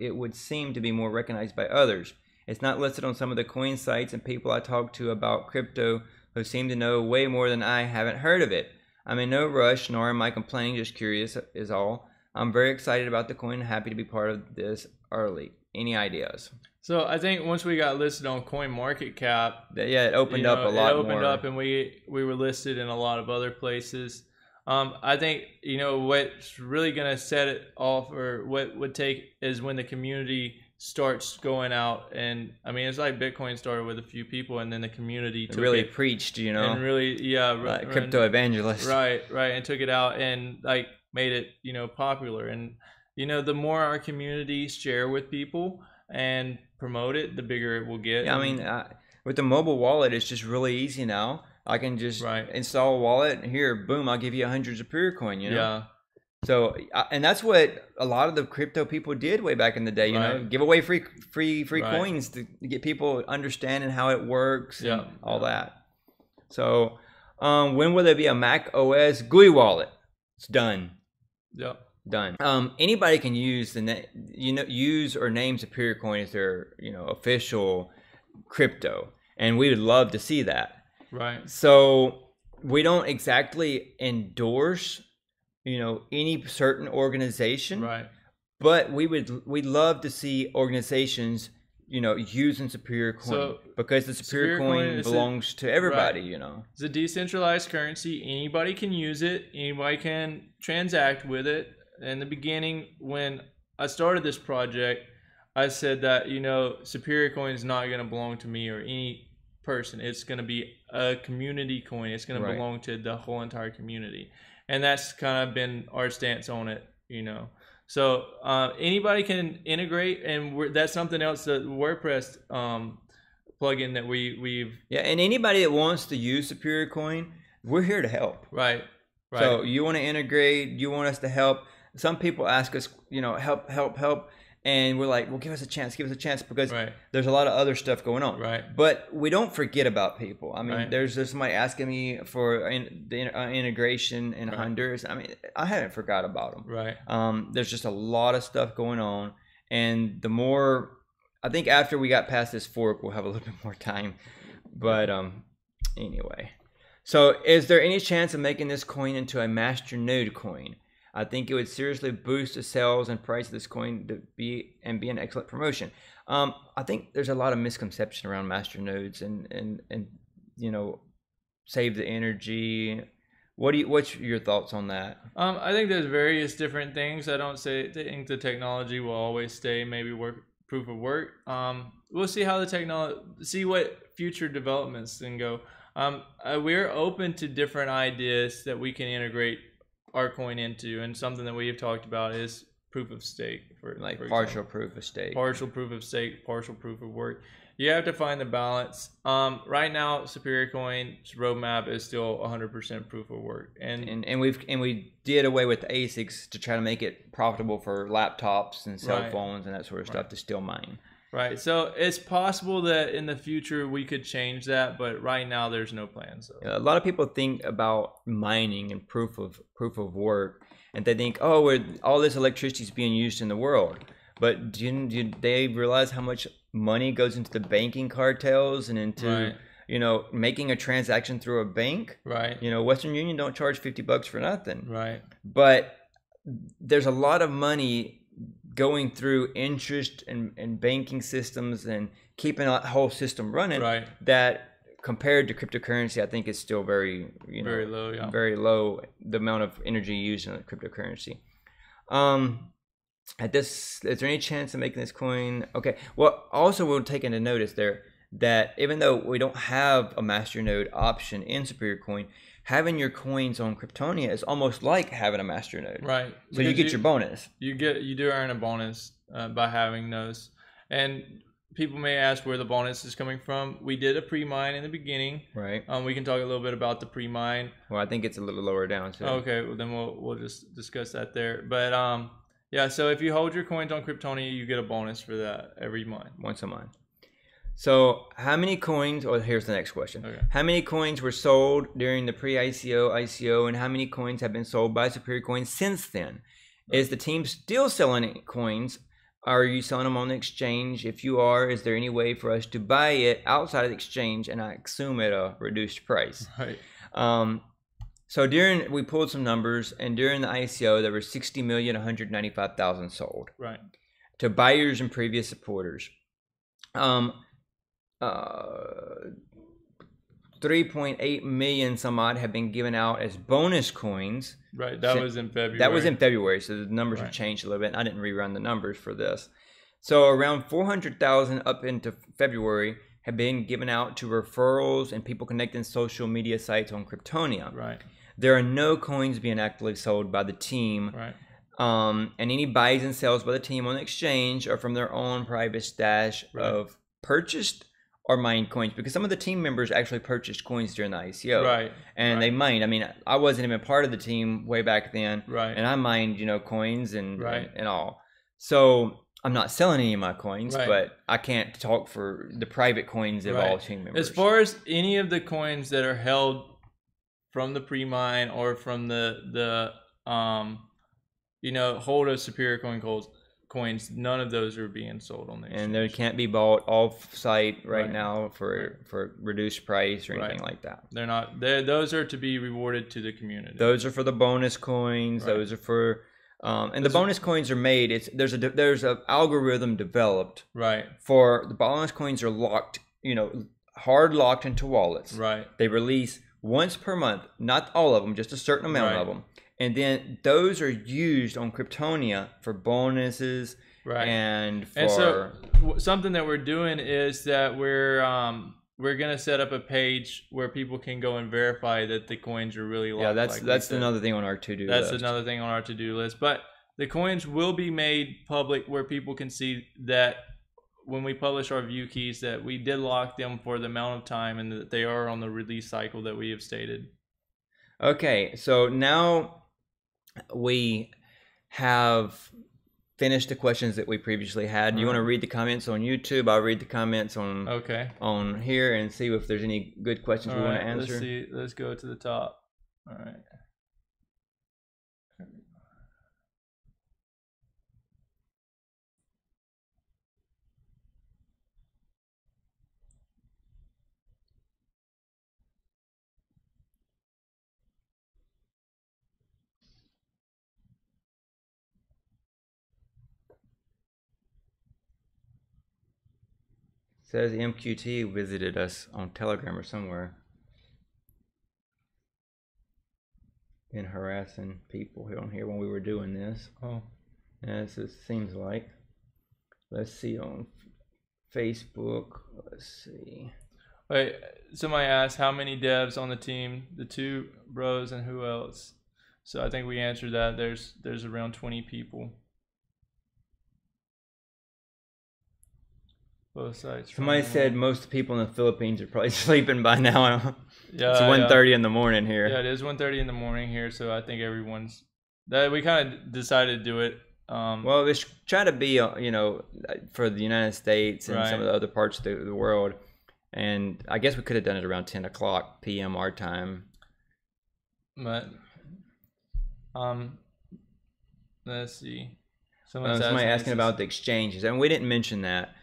others. It's not listed on some of the coin sites, and people I talk to about crypto who seem to know way more than I haven't heard of it. I'm in no rush, nor am I complaining. Just curious is all. I'm very excited about the coin. Happy to be part of this early. Any ideas? So I think once we got listed on CoinMarketCap, it opened up a lot more. It opened up, and we were listed in a lot of other places. I think, you know, what's really going to set it off, or what would take, is when the community starts going out, and I mean, it's like Bitcoin started with a few people, and then the community took really it preached, you know, and really, like crypto evangelists. right, and took it out and like made it, popular. And the more our communities share with people and promote it, the bigger it will get. Yeah, I mean, with the mobile wallet, it's just really easy now. I can just install a wallet, and here, boom, I'll give you 100 Superior coin, you know? Yeah. So, and that's what a lot of the crypto people did way back in the day, you know, give away free coins to get people understanding how it works and all that. So, when will there be a Mac OS GUI wallet? It's done. Yep. Done. Anybody can use use or name Superior coin as their, official crypto, and we would love to see that. Right. So we don't exactly endorse, any certain organization. Right. But we'd love to see organizations, using Superior coin, because the Superior coin belongs to everybody, It's a decentralized currency. Anybody can use it. Anybody can transact with it. In the beginning, when I started this project, I said that, Superior coin is not going to belong to me or any person. It's going to be a community coin. It's going to belong to the whole entire community. And that's kind of been our stance on it, So anybody can integrate, and that's something else that WordPress plugin that we've. Yeah, and anybody that wants to use Superior coin, we're here to help. Right. So you want to integrate, you want us to help. Some people ask us, help. And we're like, well, give us a chance, because there's a lot of other stuff going on. Right. But we don't forget about people. I mean, there's somebody asking me for the integration in Honduras. I mean, I hadn't forgot about them. Right. There's just a lot of stuff going on. And the more, I think after we got past this fork, we'll have a little bit more time. But anyway. So is there any chance of making this coin into a Masternode coin? I think it would seriously boost the sales and price of this coin to be an excellent promotion. I think there's a lot of misconception around Masternodes and save the energy. What's your thoughts on that? I think there's various different things. I think the technology will always stay maybe proof of work. We'll see how see what future developments then go. We're open to different ideas that we can integrate our coin into, and something that we have talked about is proof of stake, for partial proof of stake, partial proof of work. You have to find the balance. Right now, Superior Coin's roadmap is still 100% proof of work, and we did away with ASICs to try to make it profitable for laptops and cell phones and that sort of stuff to still mine. Right. So it's possible that in the future we could change that, but right now there's no plan. So a lot of people think about mining and proof of work, and they think, oh, all this electricity is being used in the world. But do they realize how much money goes into the banking cartels and into making a transaction through a bank? Right. Western Union don't charge $50 for nothing. Right. But there's a lot of money going through interest and banking systems and keeping that whole system running, that compared to cryptocurrency, I think is still very low, very low, the amount of energy used in cryptocurrency. Is there any chance of making this coin? Okay. Well, also we'll take into notice there that even though we don't have a Masternode option in Superior Coin, having your coins on Kryptonia is almost like having a Masternode. Right. So you get your bonus. You do earn a bonus by having those. And people may ask where the bonus is coming from. We did a pre-mine in the beginning. Right. We can talk a little bit about the pre-mine. Well, I think it's a little lower down. So. Okay. Well, then we'll just discuss that there. But yeah. So if you hold your coins on Kryptonia, you get a bonus for that every month. Once a month. So how many coins, here's the next question. Okay. How many coins were sold during the pre-ICO, ICO, and how many coins have been sold by Superior Coin since then? Right. Is the team still selling coins? Are you selling them on the exchange? If you are, is there any way for us to buy it outside of the exchange and I assume at a reduced price? Right. So we pulled some numbers, and during the ICO, there were 60,195,000 sold. Right. To buyers and previous supporters. 3.8 million some odd have been given out as bonus coins. Right, that was in February. That was in February, so the numbers have changed a little bit. I didn't rerun the numbers for this. So around 400,000 up into February have been given out to referrals and people connecting social media sites on Kryptonia. Right. There are no coins being actively sold by the team. Right. And any buys and sells by the team on the exchange are from their own private stash of purchased or mined coins, because some of the team members actually purchased coins during the ICO. Right. And they mined. I mean, I wasn't even part of the team way back then. Right. And I mined, coins and all. So I'm not selling any of my coins, but I can't talk for the private coins of all team members. As far as any of the coins that are held from the pre-mine or from the hold of superior coins, none of those are being sold on the exchange. And they can't be bought off-site now for reduced price or anything like that. They're not. Those are to be rewarded to the community. Those are for the bonus coins. Those are for and the bonus coins are made. There's a algorithm developed. For the bonus coins are locked, hard locked into wallets. They release once per month, not all of them, just a certain amount of them. And then those are used on Kryptonia for bonuses and for. And so something that we're doing is that we're gonna set up a page where people can go and verify that the coins are really locked. Yeah, that's another thing on our to-do list. That's another thing on our to-do list. But the coins will be made public where people can see that when we publish our view keys that we did lock them for the amount of time and that they are on the release cycle that we have stated. Okay, so now we have finished the questions that we previously had. You want to read the comments on YouTube? I'll read the comments on here and see if there's any good questions we want to answer. Let's see. Let's go to the top. All right. Says MQT visited us on Telegram or somewhere. Been harassing people here on here when we were doing this. As it seems like. Let's see on Facebook. Let's see. Wait, somebody asked how many devs on the team, the two bros and who else? So I think we answered that. There's around 20 people. Both sides. Somebody said most people in the Philippines are probably sleeping by now. It's 1:30 in the morning here. Yeah, it is 1:30 in the morning here, so I think everyone's. We kind of decided to do it. Well, it's trying to be, for the United States and some of the other parts of the world, and I guess we could have done it around 10 o'clock p.m. our time. But, let's see. Somebody asking about the exchanges, and we didn't mention that.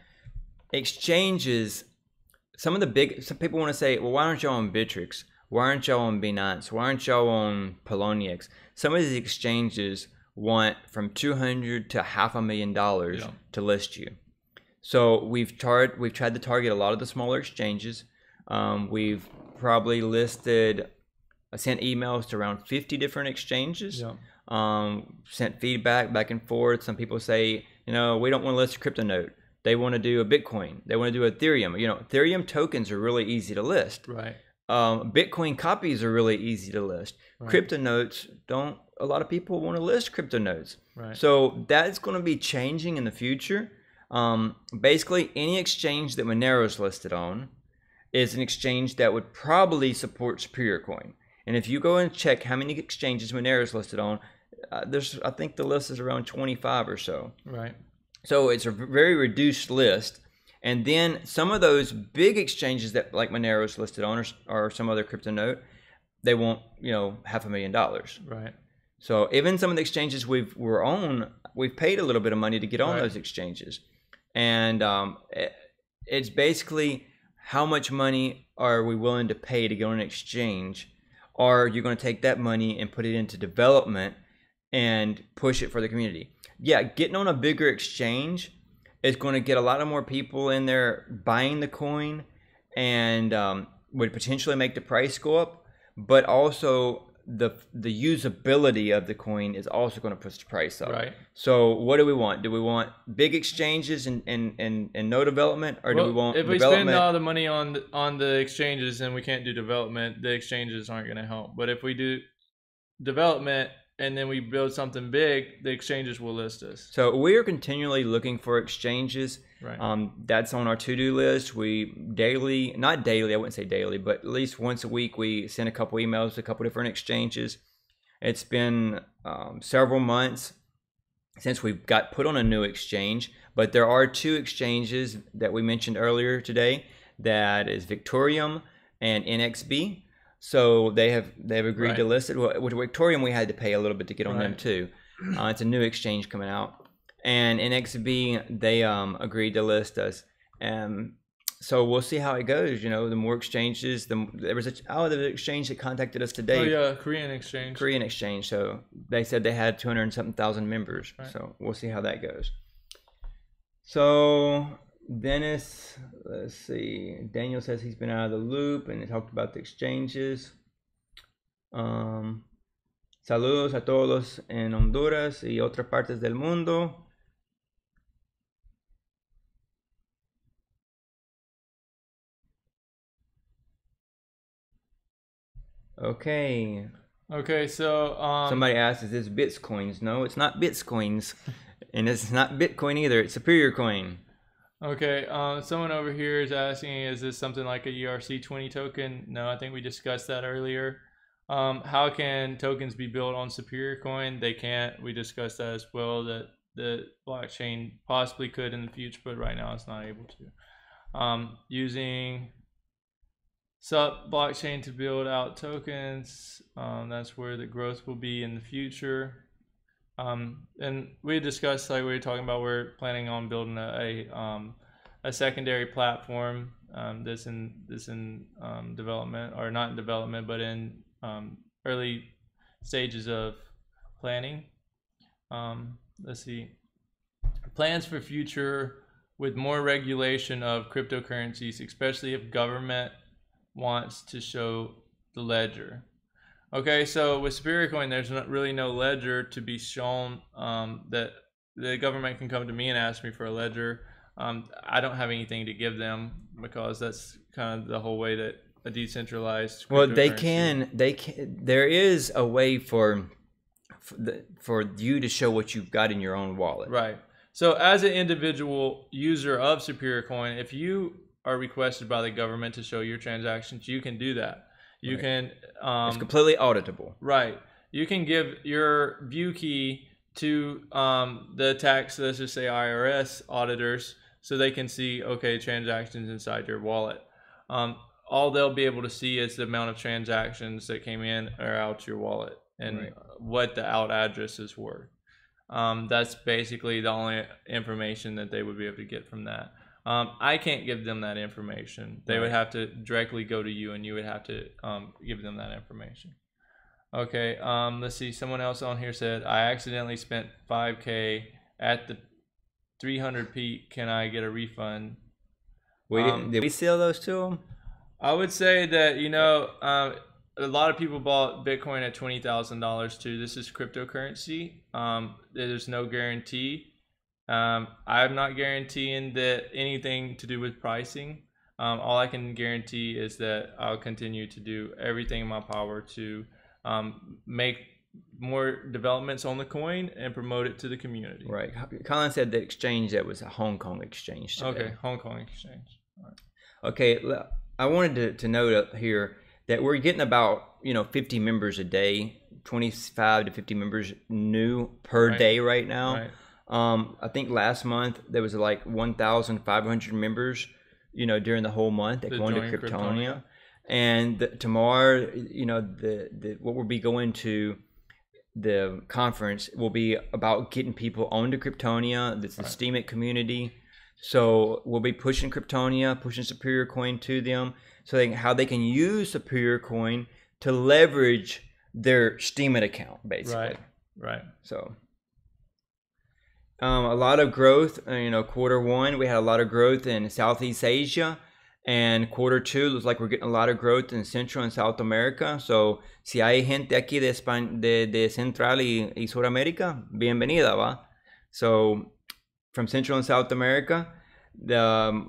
Exchanges, some people want to say, well, why aren't y'all on Bittrex? Why aren't y'all on Binance? Why aren't y'all on Poloniex? Some of these exchanges want from $200,000 to $500,000 to list you. So we've tried to target a lot of the smaller exchanges. We've probably sent emails to around 50 different exchanges. Sent feedback back and forth. Some people say, we don't want to list a crypto note. They want to do a Bitcoin. They want to do Ethereum. Ethereum tokens are really easy to list. Bitcoin copies are really easy to list. Crypto notes don't. A lot of people want to list crypto notes. So that's going to be changing in the future. Basically, any exchange that Monero is listed on is an exchange that would probably support Superior Coin. And if you go and check how many exchanges Monero is listed on, I think the list is around 25 or so. So it's a very reduced list. And then some of those big exchanges that like Monero is listed on or some other crypto note, they want, $500,000. So even some of the exchanges we're on, we've paid a little bit of money to get on those exchanges. And it's basically how much money are we willing to pay to get on an exchange? Or are you going to take that money and put it into development and push it for the community? Yeah, getting on a bigger exchange is going to get a lot of more people in there buying the coin and would potentially make the price go up. But also the usability of the coin is also going to push the price up. Right. So what do we want? Do we want big exchanges and no development, or do we want if we development? spend all the money on the exchanges and we can't do development, the exchanges aren't going to help. But if we do development and then we build something big, the exchanges will list us. So we are continually looking for exchanges. Right. That's on our to-do list. We daily, not daily, I wouldn't say daily, but at least once a week, we send a couple emails to a couple different exchanges. It's been several months since we've got put on a new exchange, but there are 2 exchanges that we mentioned earlier today. That is Victorium and NXB. So they've agreed to list it. With Victorium, we had to pay a little bit to get on them too. It's a new exchange coming out. And NXB, they agreed to list us. So we'll see how it goes. You know, the more exchanges, there was the exchange that contacted us today. Oh yeah, Korean exchange. So they said they had 200 and something thousand members. Right. So we'll see how that goes. So Dennis, let's see. Daniel says he's been out of the loop and he talked about the exchanges. Saludos a todos en Honduras y otras partes del mundo. Okay. Okay, so somebody asked, is this Bitcoins? No, it's not Bitcoins. And it's not Bitcoin either. It's Superior Coin. Okay, someone over here is asking, is this something like a ERC20 token? No, I think we discussed that earlier. How can tokens be built on Superior Coin? They can't. We discussed that as well, that the blockchain possibly could in the future, but right now it's not able to. Using blockchain to build out tokens, that's where the growth will be in the future. And we discussed, like we were talking about, we're planning on building a secondary platform that's in development, or not in development, but in early stages of planning. Let's see, plans for future with more regulation of cryptocurrencies, especially if government wants to show the ledger. Okay, so with Superior Coin, there's really no ledger to be shown. That the government can come to me and ask me for a ledger. I don't have anything to give them, because that's kind of the whole way that a decentralized. Well, they can. There is a way for you to show what you've got in your own wallet. Right. So as an individual user of Superior Coin, if you are requested by the government to show your transactions, you can do that. You can. It's completely auditable. Right. You can give your view key to the tax, let's just say IRS auditors, so they can see, okay, transactions inside your wallet. All they'll be able to see is the amount of transactions that came in or out your wallet, and what the out addresses were. That's basically the only information that they would be able to get from that. I can't give them that information. They would have to directly go to you, and you would have to give them that information. Okay, let's see. Someone else on here said, I accidentally spent $5K at the 300 peak. Can I get a refund? Did we sell those to them? I would say that, you know, a lot of people bought Bitcoin at $20,000 too. This is cryptocurrency. There's no guarantee. I'm not guaranteeing that anything to do with pricing. All I can guarantee is that I'll continue to do everything in my power to make more developments on the coin and promote it to the community. Right. Colin said the exchange, that was a Hong Kong exchange today. Okay, Hong Kong exchange. All right. Okay, I wanted to note up here that we're getting about 50 members a day, 25 to 50 members new per day right now. Right. I think last month there was like 1,500 members, during the whole month that go into Kryptonia. And tomorrow, what we'll be going to the conference will be about getting people onto Kryptonia. It's the Steemit community. So we'll be pushing Kryptonia, pushing Superior Coin to them, so how they can use Superior Coin to leverage their Steemit account, basically. Right. So a lot of growth. Quarter one, we had a lot of growth in Southeast Asia, And Q2 looks like we're getting a lot of growth in Central and South America. So, si hay gente aquí de Central y Suramérica, bienvenida, va. So, from Central and South America, I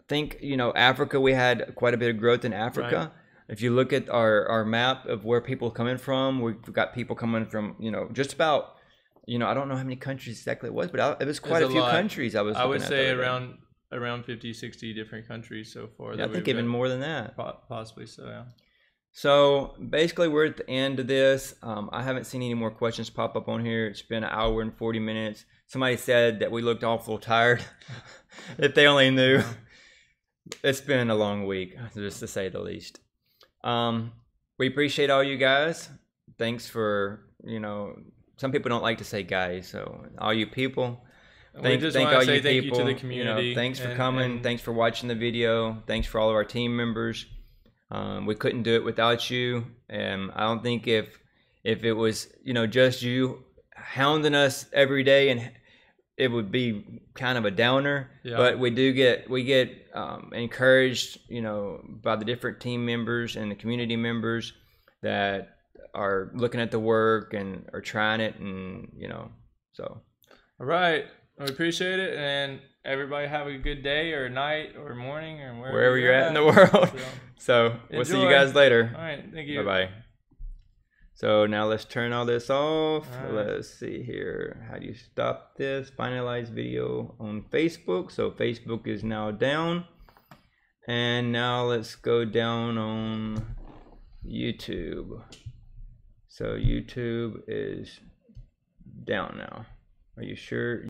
think, Africa, we had quite a bit of growth in Africa. Right. If you look at our map of where people are coming from, we've got people coming from, just about, I don't know how many countries exactly it was, but it was quite a few countries. I would say around 50, 60 different countries so far. Yeah, I think even more than that. Possibly so, yeah. So basically we're at the end of this. I haven't seen any more questions pop up on here. It's been an hour and 40 minutes. Somebody said that we looked awful tired. If they only knew. It's been a long week, just to say the least. We appreciate all you guys. Thanks for, some people don't like to say guys. So all you people. Thank you to the community. Thanks for coming. Thanks for watching the video. Thanks for all of our team members. We couldn't do it without you. And I don't think if it was, just you hounding us every day, and it would be kind of a downer. Yeah. But we get encouraged, by the different team members and the community members that are looking at the work and are trying it, and so. All right. I appreciate it, and everybody have a good day or night or morning or wherever you're at in the world. So we'll see you guys later. All right, thank you. Bye-bye. So now let's turn all this off. Right. Let's see here. How do you stop this? Finalize video on Facebook. So Facebook is now down. And now let's go down on YouTube. So YouTube is down now. Are you sure?